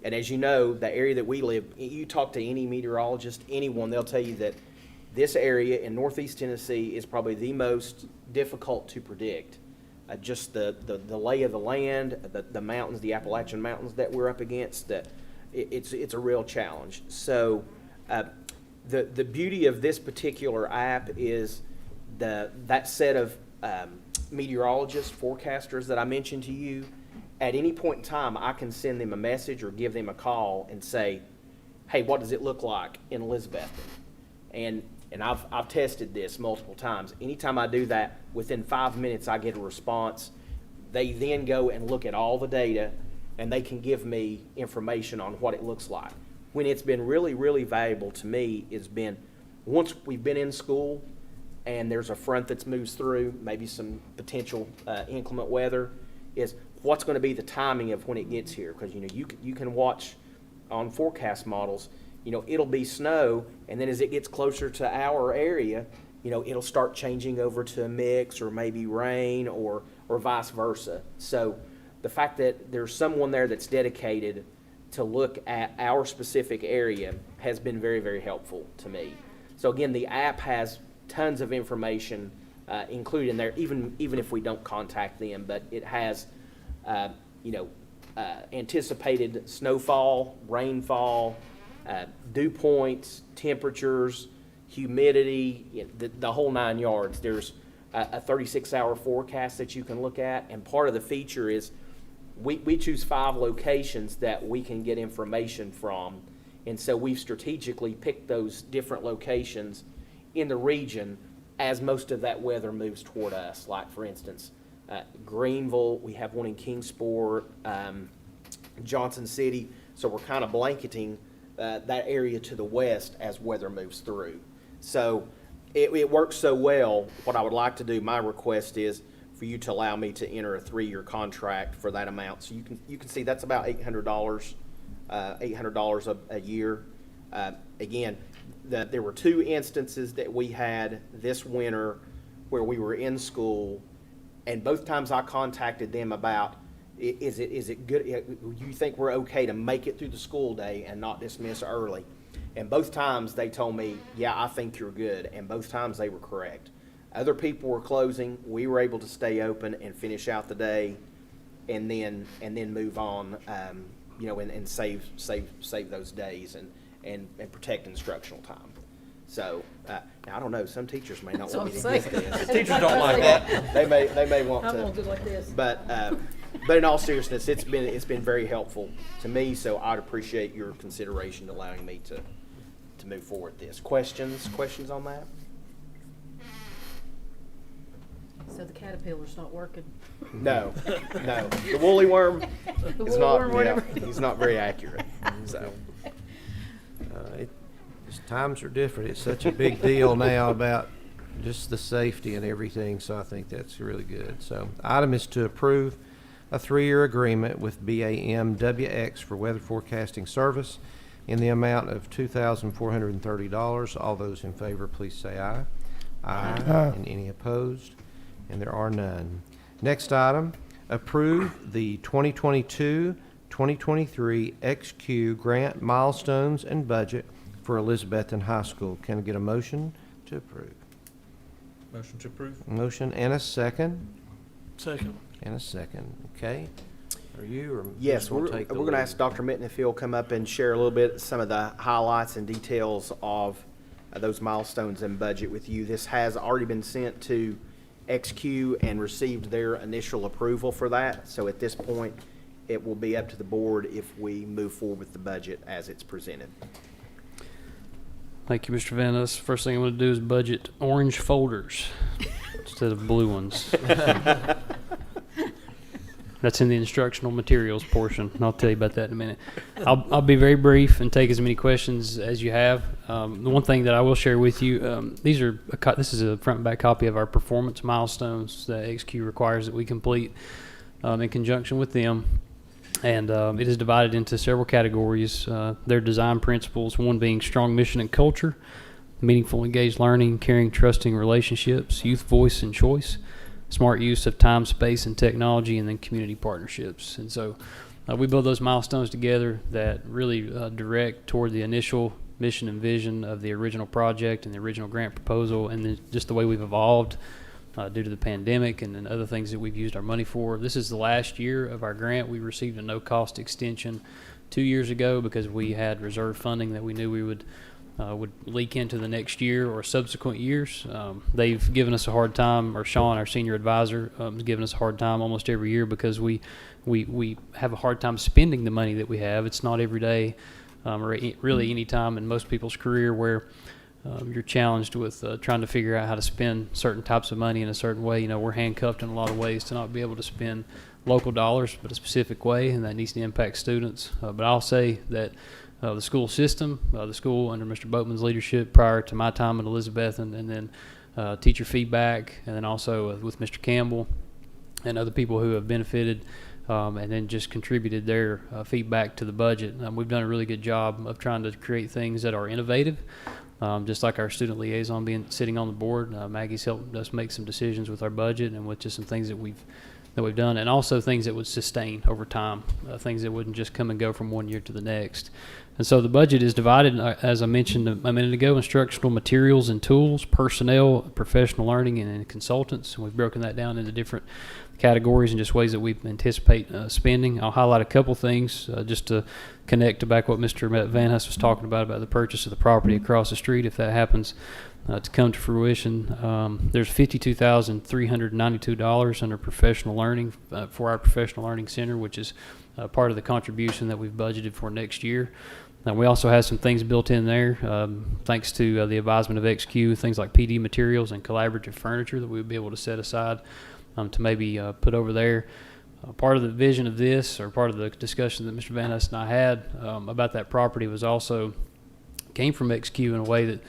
And as you know, the area that we live, you talk to any meteorologist, anyone, they'll tell you that this area in northeast Tennessee is probably the most difficult to predict. Just the lay of the land, the mountains, the Appalachian Mountains that we're up against, it's a real challenge. So the beauty of this particular app is that set of meteorologists, forecasters that I mentioned to you. At any point in time, I can send them a message or give them a call and say, hey, what does it look like in Elizabethton? And I've tested this multiple times. Anytime I do that, within 5 minutes I get a response. They then go and look at all the data, and they can give me information on what it looks like. When it's been really, really valuable to me has been once we've been in school and there's a front that moves through, maybe some potential inclement weather, is what's going to be the timing of when it gets here. Because you can watch on forecast models, it'll be snow, and then as it gets closer to our area, it'll start changing over to a mix or maybe rain or vice versa. So the fact that there's someone there that's dedicated to look at our specific area has been very, very helpful to me. So again, the app has tons of information included in there, even if we don't contact them, but it has anticipated snowfall, rainfall, dew points, temperatures, humidity, the whole 9 yards. There's a 36-hour forecast that you can look at, and part of the feature is we choose 5 locations that we can get information from, and so we've strategically picked those different locations in the region as most of that weather moves toward us. Like, for instance, Greenville, we have one in Kingsport, Johnson City, so we're kind of blanketing that area to the west as weather moves through. So it works so well. What I would like to do, my request is for you to allow me to enter a 3-year contract for that amount. So you can see that's about $800 a year. Again, there were 2 instances that we had this winter where we were in school, and both times I contacted them about, is it good? You think we're okay to make it through the school day and not dismiss early? And both times they told me, yeah, I think you're good. And both times they were correct. Other people were closing. We were able to stay open and finish out the day, and then move on, and save those days and protect instructional time. So now I don't know. Some teachers may not want me to get this. Teachers don't like that. They may want to. I'm gonna do like this. But in all seriousness, it's been very helpful to me. So I'd appreciate your consideration allowing me to move forward with this. Questions on that? So the caterpillar's not working? No. The woolly worm is not. He's not very accurate. So. Times are different. It's such a big deal now about just the safety and everything, so I think that's really good. So item is to approve a 3-year agreement with BAMWX for weather forecasting service in the amount of $2,430. All those in favor, please say aye. Aye. And any opposed? And there are none. Next item, approve the 2022-2023 XQ grant milestones and budget for Elizabethton High School. Can I get a motion to approve? Motion to approve. Motion and a second. Second. And a second. Okay. Are you or Yes, who's gonna we're take the going to lead? ask Dr. Mitten if he'll come up and share a little bit, some of the highlights and details of those milestones and budget with you. This has already been sent to XQ and received their initial approval for that. So at this point, it will be up to the board if we move forward with the budget as it's presented. Thank you, Mr. Van Ness. First thing I'm going to do is budget orange folders instead of blue ones. That's in the instructional materials portion, and I'll tell you about that in a minute. I'll be very brief and take as many questions as you have. The one thing that I will share with you, this is a front and back copy of our performance milestones that XQ requires that we complete in conjunction with them. And it is divided into several categories. Their design principles, one being strong mission and culture, meaningful engaged learning, caring, trusting relationships, youth voice and choice, smart use of time, space, and technology, and then community partnerships. And so we build those milestones together that really direct toward the initial mission and vision of the original project and the original grant proposal, and then just the way we've evolved due to the pandemic and then other things that we've used our money for. This is the last year of our grant. We received a no-cost extension 2 years ago because we had reserve funding that we knew we would leak into the next year or subsequent years. They've given us a hard time, or Sean, our senior advisor, has given us a hard time almost every year because we have a hard time spending the money that we have. It's not every day or really any time in most people's career where you're challenged with trying to figure out how to spend certain types of money in a certain way. You know, we're handcuffed in a lot of ways to not be able to spend local dollars, but a specific way, and that needs to impact students. But I'll say that the school system, the school under Mr. Boatman's leadership prior to my time at Elizabethton, and then teacher feedback, and then also with Mr. Campbell and other people who have benefited and then just contributed their feedback to the budget. We've done a really good job of trying to create things that are innovative, just like our student liaison sitting on the board. Maggie's helped us make some decisions with our budget and with just some things that we've done, and also things that would sustain over time, things that wouldn't just come and go from one year to the next. And so the budget is divided, as I mentioned a minute ago, instructional materials and tools, personnel, professional learning, and consultants. And we've broken that down into different categories and just ways that we anticipate spending. I'll highlight a couple things just to connect to back what Mr. Van Huss was talking about the purchase of the property across the street. If that happens to come to fruition, there's $52,392 under professional learning for our professional learning center, which is part of the contribution that we've budgeted for next year. We also have some things built in there, thanks to the advisement of XQ, things like PD materials and collaborative furniture that we would be able to set aside to maybe put over there. Part of the vision of this, or part of the discussion that Mr. Van Huss and I had about that property, was also came from XQ in a way that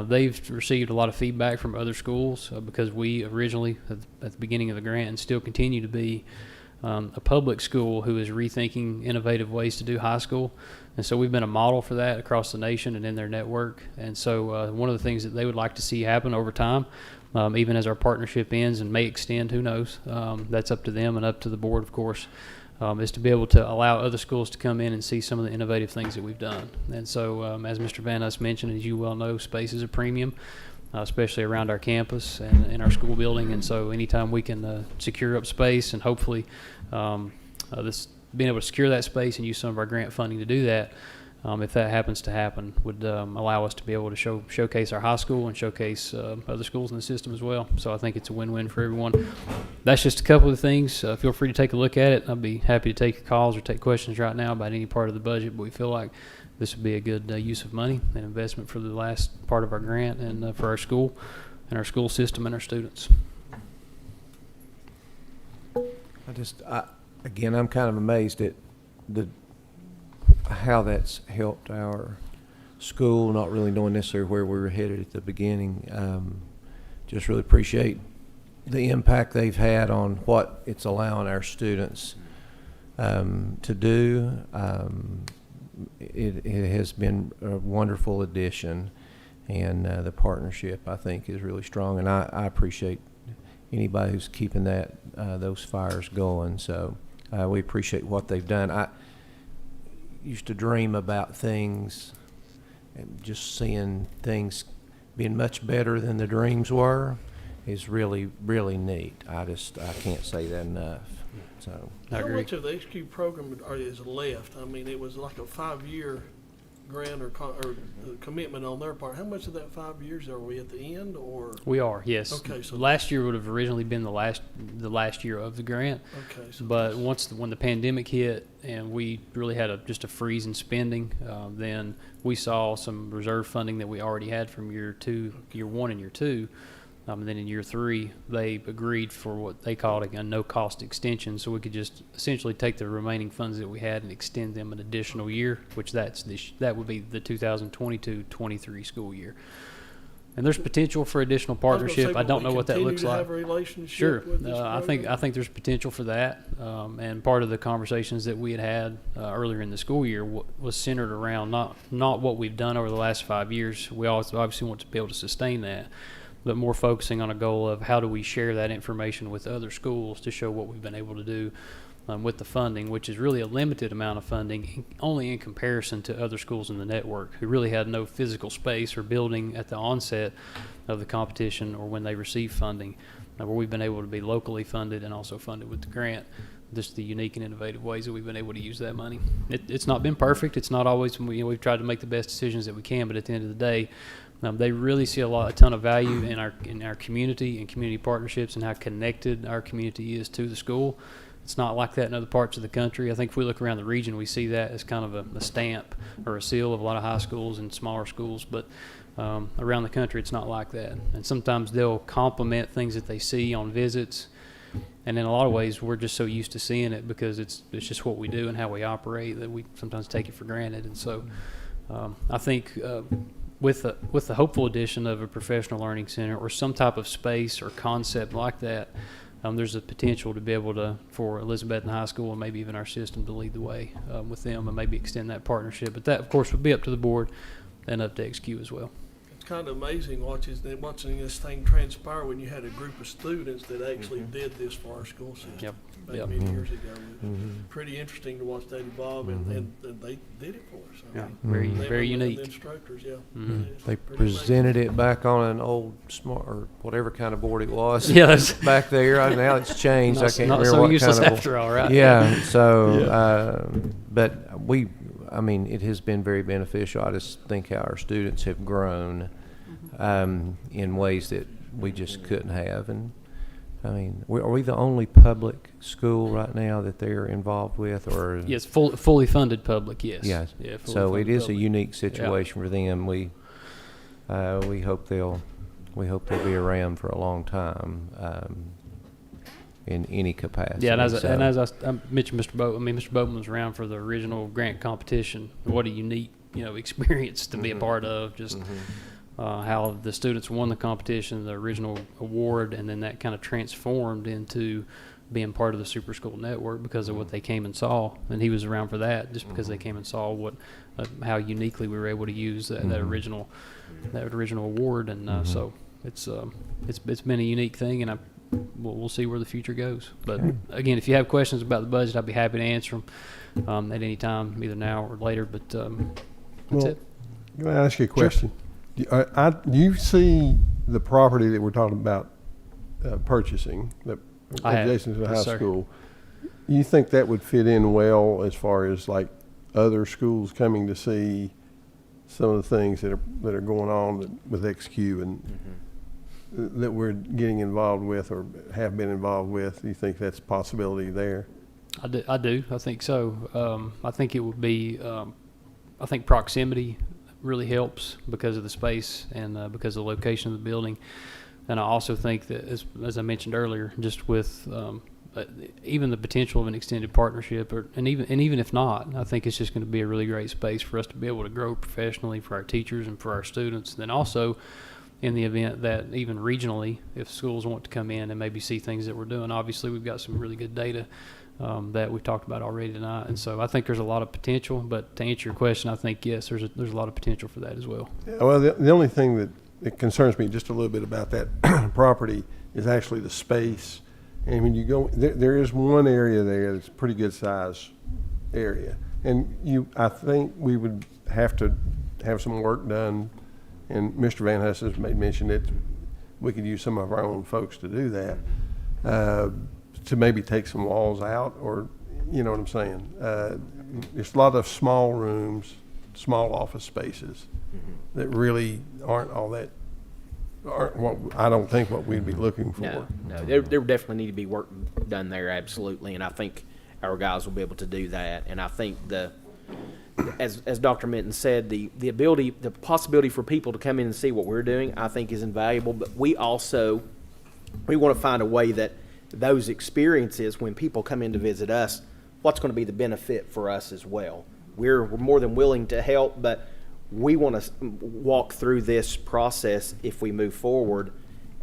they've received a lot of feedback from other schools because we originally, at the beginning of the grant, and still continue to be a public school who is rethinking innovative ways to do high school. And so we've been a model for that across the nation and in their network. And so one of the things that they would like to see happen over time, even as our partnership ends and may extend, who knows, that's up to them and up to the board, of course, is to be able to allow other schools to come in and see some of the innovative things that we've done. And so as Mr. Van Huss mentioned, as you well know, space is a premium, especially around our campus and in our school building. And so anytime we can secure up space and hopefully being able to secure that space and use some of our grant funding to do that, if that happens to happen, would allow us to be able to showcase our high school and showcase other schools in the system as well. So I think it's a win-win for everyone. That's just a couple of things. Feel free to take a look at it. I'd be happy to take your calls or take questions right now about any part of the budget, but we feel like this would be a good use of money and investment for the last part of our grant and for our school and our school system and our students. Again, I'm kind of amazed at how that's helped our school, not really knowing necessarily where we were headed at the beginning. just really appreciate the impact they've had on what it's allowing our students to do. It has been a wonderful addition, and the partnership, I think, is really strong, and I appreciate anybody who's keeping that those fires going. So we appreciate what they've done. I used to dream about things, and just seeing things being much better than the dreams were is really, really neat. I can't say that enough. So How much of the XQ program is left? I mean, it was like a 5-year grant or commitment on their part. How much of that 5 years are we at the end, or? We are, yes. Okay, so last year would have originally been the last year of the grant. Okay, so but when the pandemic hit and we really had just a freeze in spending, then we saw some reserve funding that we already had from year 1 and year 2. And then in year 3, they agreed for what they called a no-cost extension, so we could just essentially take the remaining funds that we had and extend them an additional year, which that would be the 2022-23 school year. And there's potential for additional partnership. I don't know what that looks like. Have a relationship Sure, with this I think there's potential for that. And part of the conversations that we had earlier in the school year was centered around not what we've done over the last 5 years. We obviously want to be able to sustain that, but more focusing on a goal of how do we share that information with other schools to show what we've been able to do with the funding, which is really a limited amount of funding, only in comparison to other schools in the network who really had no physical space or building at the onset of the competition or when they received funding, where we've been able to be locally funded and also funded with the grant. Just the unique and innovative ways that we've been able to use that money. It's not been perfect. It's not always, we've tried to make the best decisions that we can, but at the end of the day, they really see a ton of value in our community and community partnerships and how connected our community is to the school. It's not like that in other parts of the country. I think if we look around the region, we see that as kind of a stamp or a seal of a lot of high schools and smaller schools, but around the country, it's not like that. And sometimes they'll compliment things that they see on visits, and in a lot of ways, we're just so used to seeing it because it's just what we do and how we operate that we sometimes take it for granted. And so I think with the hopeful addition of a professional learning center or some type of space or concept like that, there's a potential to be able for Elizabethton High School and maybe even our system to lead the way with them and maybe extend that partnership. But that, of course, would be up to the board and up to XQ as well. It's kind of amazing watching this thing transpire when you had a group of students that actually did this for our school system many years ago. It was pretty interesting to watch that evolve, and they did it for us. I mean, Very unique. The instructors, They presented it back on an old smart or whatever kind of board it was. Yeah, back there. Now it's changed. I can't not remember so what useless kind of. after all, right? Yeah. So, but it has been very beneficial. I just think how our students have grown in ways that we just couldn't have. And I mean, are we the only public school right now that they're involved with, or? Yes, fully funded public. Yes. Yes. Yeah, So it is public. a unique situation for them. We hope they'll be around for a long time in any capacity. Yeah, and as I mentioned, Mr. Boatman was around for the original grant competition. What a unique experience to be a part of. Just how the students won the competition, the original award, and then that kind of transformed into being part of the Super School Network because of what they came and saw. And he was around for that just because they came and saw how uniquely we were able to use that original award. And so it's been a unique thing, and we'll see where the future goes. But again, if you have questions about the budget, I'd be happy to answer them at any time, either now or later. But that's it. Can I ask you a question? Sure. Do you see the property that we're talking about purchasing, that adjacent to the high school? You think that would fit in well as far as like other schools coming to see some of the things that are going on with XQ and that we're getting involved with or have been involved with? Do you think that's a possibility there? I do. I think so. I think it would be. I think proximity really helps because of the space and because of the location of the building. And I also think that, as I mentioned earlier, just with even the potential of an extended partnership, and even if not, I think it's just going to be a really great space for us to be able to grow professionally for our teachers and for our students. Then also, in the event that even regionally, if schools want to come in and maybe see things that we're doing. Obviously, we've got some really good data that we've talked about already tonight, and so I think there's a lot of potential. But to answer your question, I think yes, there's a lot of potential for that as well. Well, the only thing that concerns me just a little bit about that property is actually the space. And when you go, there is one area there that's a pretty good size area, and I think we would have to have some work done. And Mr. Van Huss has made mention that we could use some of our own folks to do that, to maybe take some walls out, or, you know what I'm saying? There's a lot of small rooms, small office spaces that really aren't what I don't think what we'd be looking for. No, there definitely need to be work done there, absolutely, and I think our guys will be able to do that. And I think as Dr. Minton said, the possibility for people to come in and see what we're doing, I think is invaluable. But we want to find a way that those experiences, when people come in to visit us, what's going to be the benefit for us as well. We're more than willing to help, but we want to walk through this process if we move forward,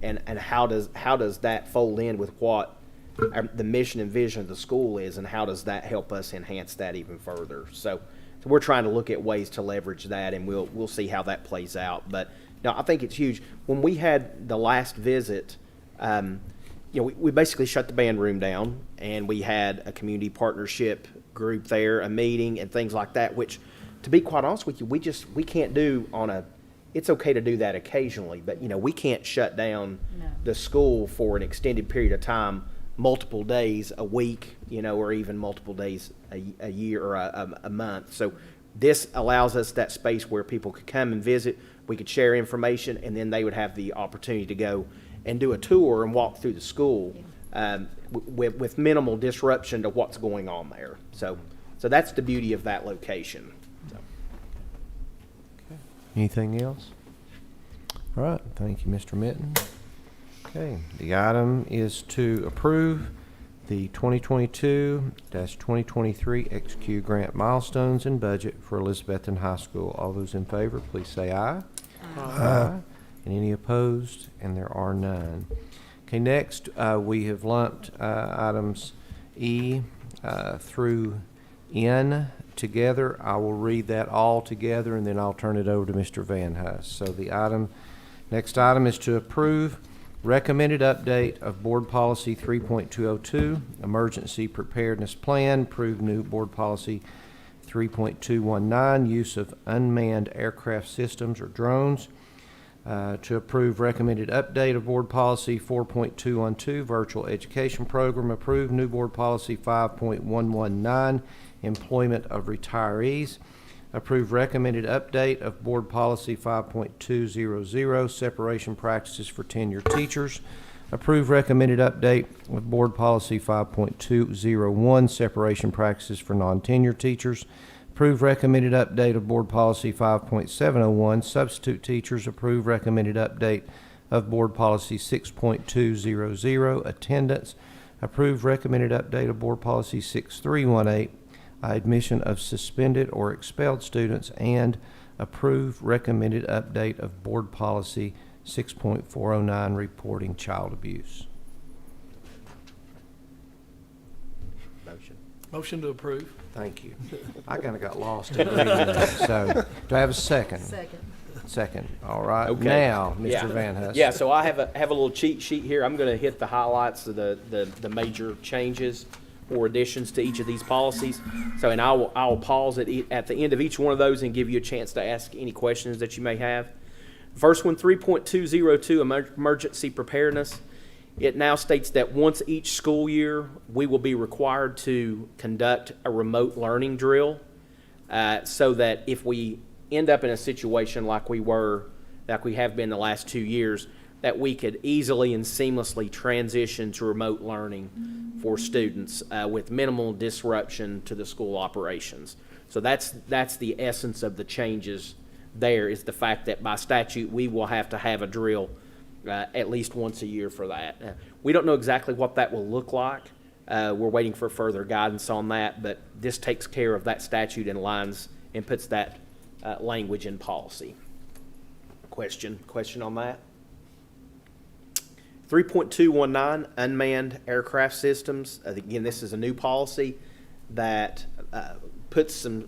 and how does that fold in with what the mission and vision of the school is, and how does that help us enhance that even further? So we're trying to look at ways to leverage that, and we'll see how that plays out. But no, I think it's huge. When we had the last visit, we basically shut the band room down, and we had a community partnership group there, a meeting, and things like that. Which, to be quite honest with you, we can't do it's okay to do that occasionally, but we can't shut down the school for an extended period of time, multiple days a week, or even multiple days a year or a month. So this allows us that space where people could come and visit, we could share information, and then they would have the opportunity to go and do a tour and walk through the school with minimal disruption to what's going on there. So that's the beauty of that location. Anything else? All right, thank you, Mr. Minton. Okay, the item is to approve the 2022-2023 XQ grant milestones and budget for Elizabethton High School. All those in favor, please say aye. Aye. And any opposed? And there are none. Okay, next, we have lumped items E through N together. I will read that all together, and then I'll turn it over to Mr. Van Huss. So the next item is to approve recommended update of Board Policy 3.202, Emergency Preparedness Plan, approve new Board Policy 3.219, use of unmanned aircraft systems or drones, to approve recommended update of Board Policy 4.212, Virtual Education Program, approve new Board Policy 5.119, Employment of Retirees, approve recommended update of Board Policy 5.200, Separation Practices for Tenured Teachers, approve recommended update of Board Policy 5.201, Separation Practices for Non-Tenured Teachers, approve recommended update of Board Policy 5.701, Substitute Teachers, approve recommended update of Board Policy 6.200, Attendance, approve recommended update of Board Policy 6318, admission of suspended or expelled students, and approve recommended update of Board Policy 6.409, reporting child abuse. Motion to approve. Thank you. I kind of got lost in reading that. So, do I have a second? Second. All right. Okay. Now, Mr. Van Huss. Yeah, so I have a little cheat sheet here. I'm going to hit the highlights of the major changes or additions to each of these policies. So, and I will pause at the end of each one of those and give you a chance to ask any questions that you may have. First one, 3.202, emergency preparedness. It now states that once each school year, we will be required to conduct a remote learning drill, so that if we end up in a situation like we have been the last 2 years, that we could easily and seamlessly transition to remote learning for students with minimal disruption to the school operations. So that's the essence of the changes there, is the fact that by statute we will have to have a drill at least once a year for that. We don't know exactly what that will look like. We're waiting for further guidance on that, but this takes care of that statute and lines and puts that language in policy. Question on that? 3.219, unmanned aircraft systems. Again, this is a new policy that puts some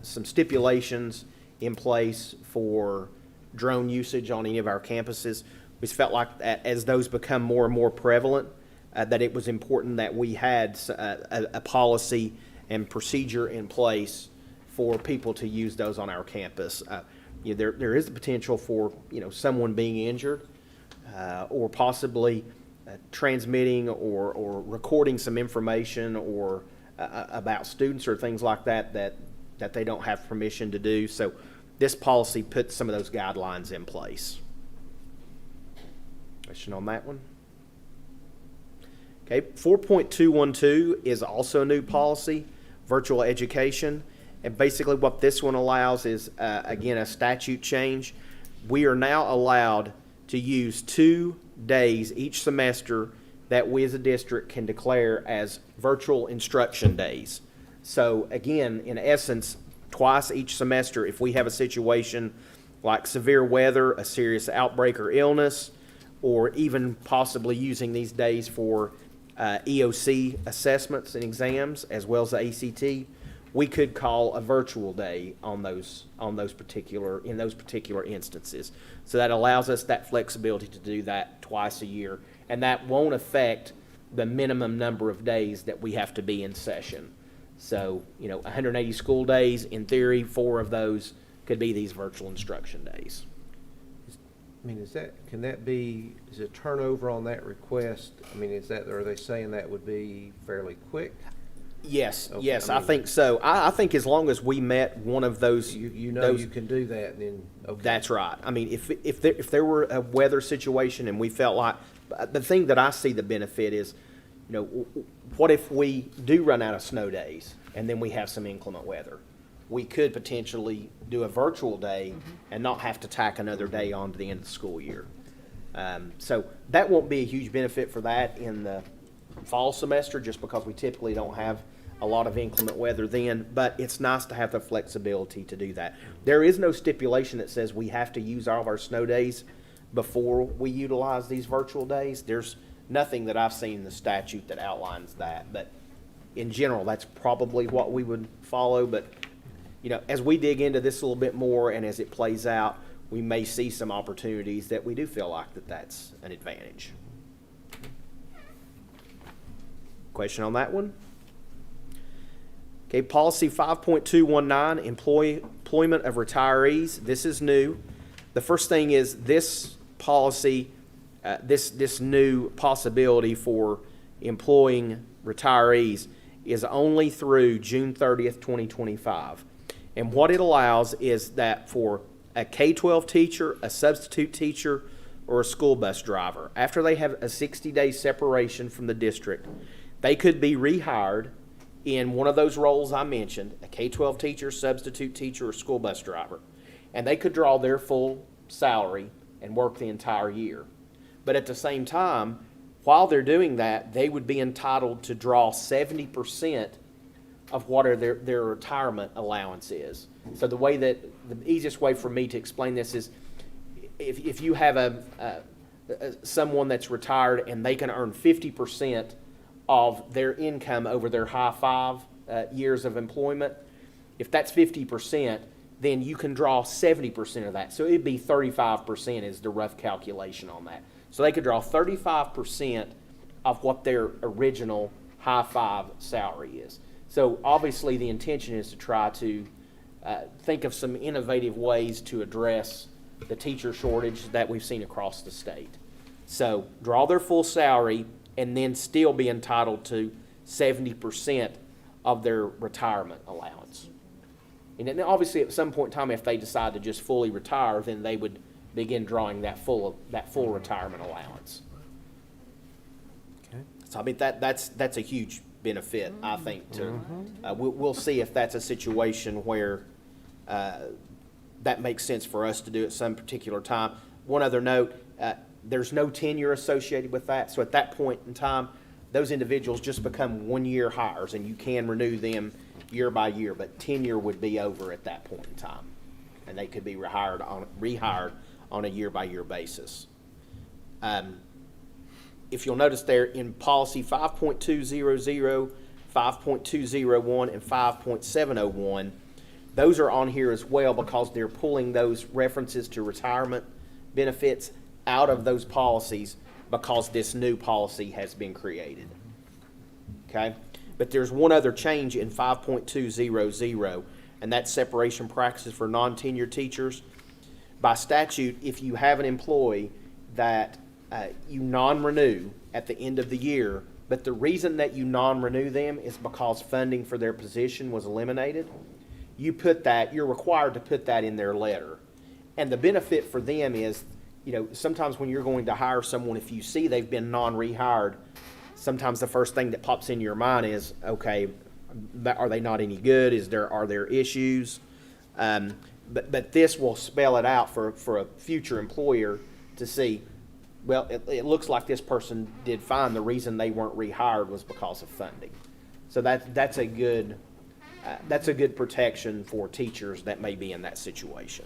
stipulations in place for drone usage on any of our campuses. We felt like that as those become more and more prevalent, that it was important that we had a policy and procedure in place for people to use those on our campus. There is the potential for someone being injured or possibly transmitting or recording some information or about students or things like that they don't have permission to do. So this policy puts some of those guidelines in place. Question on that one? Okay, 4.212 is also a new policy, virtual education. And basically what this one allows is, again, a statute change. We are now allowed to use 2 days each semester that we as a district can declare as virtual instruction days. So again, in essence, twice each semester, if we have a situation like severe weather, a serious outbreak or illness, or even possibly using these days for EOC assessments and exams, as well as the ACT, we could call a virtual day in those particular instances. So that allows us that flexibility to do that twice a year, and that won't affect the minimum number of days that we have to be in session. So 180 school days, in theory, 4 of those could be these virtual instruction days. I mean, is it turnover on that request? I mean, are they saying that would be fairly quick? Yes, Okay, yes, I I mean- think so. I think as long as we met one of those, You know those- you can do that, then, okay. That's right. I mean, if there were a weather situation and we felt like, the thing that I see the benefit is, what if we do run out of snow days and then we have some inclement weather? We could potentially do a virtual day and not have to tack another day on to the end of the school year. So that won't be a huge benefit for that in the fall semester, just because we typically don't have a lot of inclement weather then, but it's nice to have the flexibility to do that. There is no stipulation that says we have to use all of our snow days before we utilize these virtual days. There's nothing that I've seen in the statute that outlines that, but in general, that's probably what we would follow. But as we dig into this a little bit more and as it plays out, we may see some opportunities that we do feel like that's an advantage. Question on that one? Okay, policy 5.219, employment of retirees. This is new. The first thing is this policy, this new possibility for employing retirees is only through June 30th, 2025. And what it allows is that for a K-12 teacher, a substitute teacher, or a school bus driver, after they have a 60-day separation from the district, they could be rehired in one of those roles I mentioned, a K-12 teacher, substitute teacher, or school bus driver. And they could draw their full salary and work the entire year. But at the same time, while they're doing that, they would be entitled to draw 70% of what their retirement allowance is. So the easiest way for me to explain this is if you have someone that's retired and they can earn 50% of their income over their high 5 years of employment, if that's 50%, then you can draw 70% of that. So it'd be 35% is the rough calculation on that. So they could draw 35% of what their original high 5 salary is. So obviously the intention is to try to think of some innovative ways to address the teacher shortage that we've seen across the state. So draw their full salary and then still be entitled to 70% of their retirement allowance. And then obviously at some point in time, if they decide to just fully retire, then they would begin drawing that full retirement allowance. Okay. So I mean that's a huge benefit, I think. We'll see if that's a situation where that makes sense for us to do at some particular time. One other note, there's no tenure associated with that. So at that point in time, those individuals just become 1-year hires, and you can renew them year by year. But tenure would be over at that point in time, and they could be rehired on a year-by-year basis. If you'll notice there in policy 5.200, 5.201, and 5.701, those are on here as well because they're pulling those references to retirement benefits out of those policies because this new policy has been created. Okay? But there's one other change in 5.200, and that's separation practices for non-tenured teachers. By statute, if you have an employee that you non-renew at the end of the year, but the reason that you non-renew them is because funding for their position was eliminated, you're required to put that in their letter. And the benefit for them is, sometimes when you're going to hire someone, if you see they've been non-rehired, sometimes the first thing that pops into your mind is, okay, are they not any good? Are there issues? But this will spell it out for a future employer to see, well, it looks like this person did fine. The reason they weren't rehired was because of funding. So that's a good protection for teachers that may be in that situation.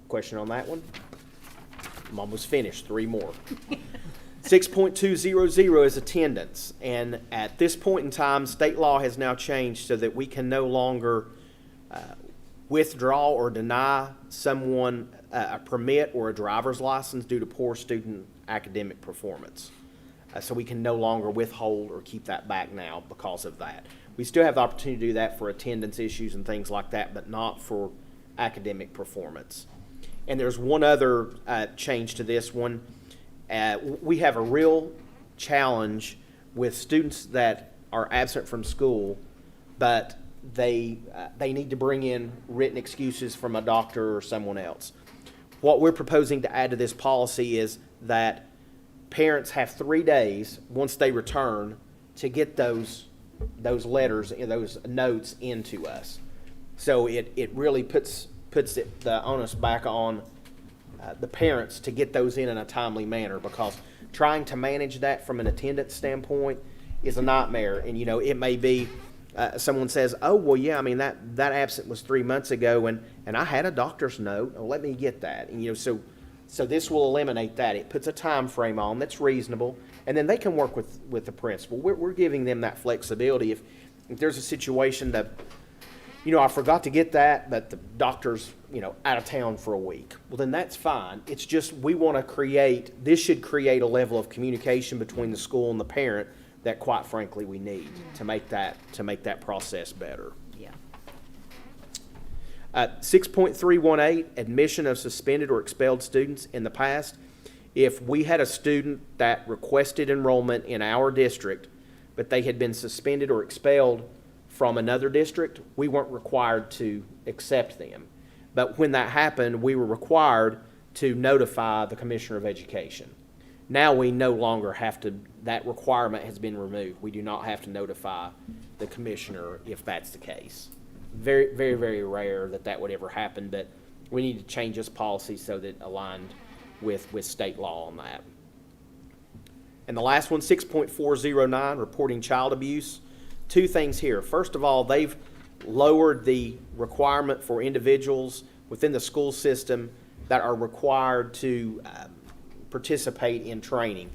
Question on that one? I'm almost finished. 3 more. 6.200 is attendance. And at this point in time, state law has now changed so that we can no longer withdraw or deny someone a permit or a driver's license due to poor student academic performance. So we can no longer withhold or keep that back now because of that. We still have the opportunity to do that for attendance issues and things like that, but not for academic performance. And there's one other change to this one. We have a real challenge with students that are absent from school, but they need to bring in written excuses from a doctor or someone else. What we're proposing to add to this policy is that parents have 3 days once they return to get those letters and those notes into us. So it really puts the onus back on the parents to get those in a timely manner, because trying to manage that from an attendance standpoint is a nightmare. And it may be someone says, oh, well, yeah, I mean, that absent was 3 months ago, and I had a doctor's note. Oh, let me get that. And so this will eliminate that. It puts a time frame on that's reasonable, and then they can work with the principal. We're giving them that flexibility. If there's a situation that, I forgot to get that, but the doctor's, out of town for a week, well, then that's fine. It's just we want to this should create a level of communication between the school and the parent that, quite frankly, we need to make that process better. Yeah. 6.318, admission of suspended or expelled students. In the past, if we had a student that requested enrollment in our district, but they had been suspended or expelled from another district, we weren't required to accept them. But when that happened, we were required to notify the Commissioner of Education. Now we no longer have to, that requirement has been removed. We do not have to notify the Commissioner if that's the case. Very, very, very rare that would ever happen, but we need to change this policy so that it aligned with state law on that. And the last one, 6.409, reporting child abuse. 2 things here. First of all, they've lowered the requirement for individuals within the school system that are required to participate in training.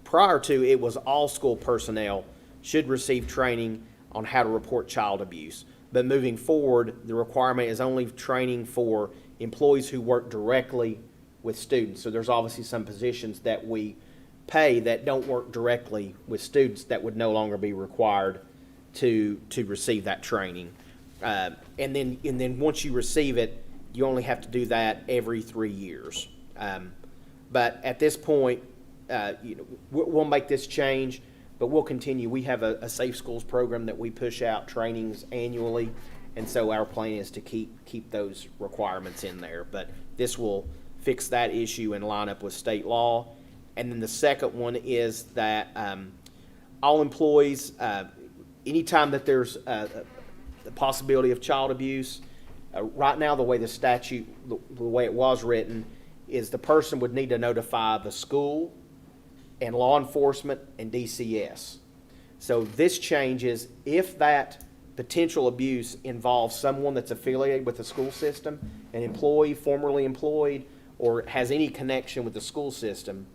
Prior to, it was all school personnel should receive training on how to report child abuse. But moving forward, the requirement is only training for employees who work directly with students. So there's obviously some positions that we pay that don't work directly with students that would no longer be required to receive that training. And then once you receive it, you only have to do that every 3 years. But at this point, we'll make this change, but we'll continue. We have a Safe Schools program that we push out trainings annually, and so our plan is to keep those requirements in there. But this will fix that issue and line up with state law. And then the second one is that all employees, anytime that there's the possibility of child abuse, right now the way the statute, the way it was written, is the person would need to notify the school and law enforcement and DCS. So this changes if that potential abuse involves someone that's affiliated with the school system, an employee, formerly employed, or has any connection with the school system,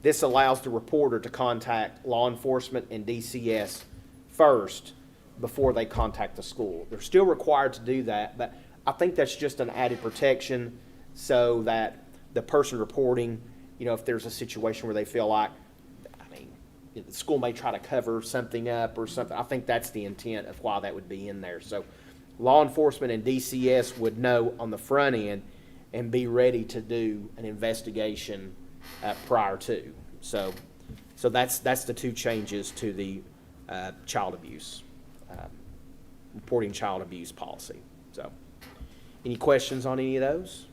this allows the reporter to contact law enforcement and DCS first before they contact the school. They're still required to do that, but I think that's just an added protection so that the person reporting, you know, if there's a situation where they feel like, I mean, the school may try to cover something up or something. I think that's the intent of why that would be in there. So law enforcement and DCS would know on the front end and be ready to do an investigation prior to. So that's the two changes to the child abuse, reporting child abuse policy. So any questions on any of those?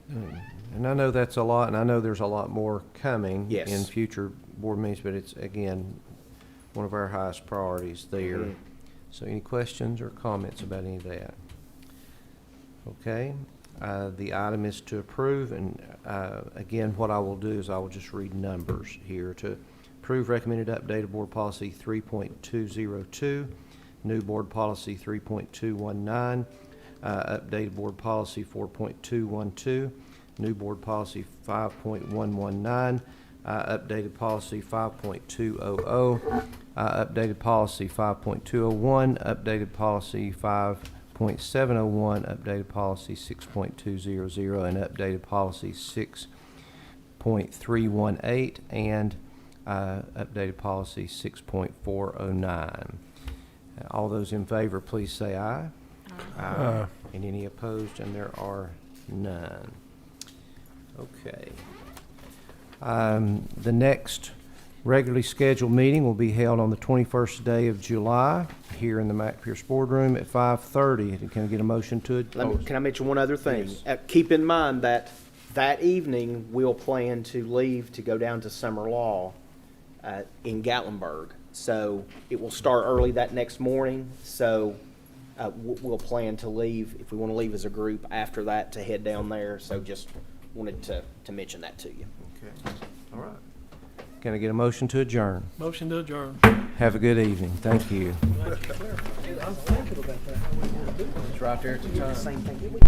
And I know that's a lot, and I know there's a lot more coming Yes. in future board meetings, but it's, again, one of our highest priorities there. Mhm. So any questions or comments about any of that? Okay, the item is to approve, and again, what I will do is I will just read numbers here. To approve recommended updated board policy 3.202, new board policy 3.219, updated board policy 4.212, new board policy 5.119, updated policy 5.200, updated policy 5.201, updated policy 5.701, updated policy 6.200, and updated policy 6.318, and updated policy 6.409. All those in favor, please say aye. Aye. And any opposed? And there are none. Okay. The next regularly scheduled meeting will be held on the 21st day of July here in the Mac Pierce Boardroom at 5:30. Can I get a motion to Can I mention one other thing? Yes. Keep in mind that evening, we'll plan to leave to go down to Summer Law in Gatlinburg. So it will start early that next morning. So we'll plan to leave, if we want to leave as a group after that, to head down there. So just wanted to mention that to you. Okay. All right. Can I get a motion to adjourn? Motion to adjourn. Have a good evening. Thank you. I'm thinking about that, how we want to do it. It's right there at the top. Same thing.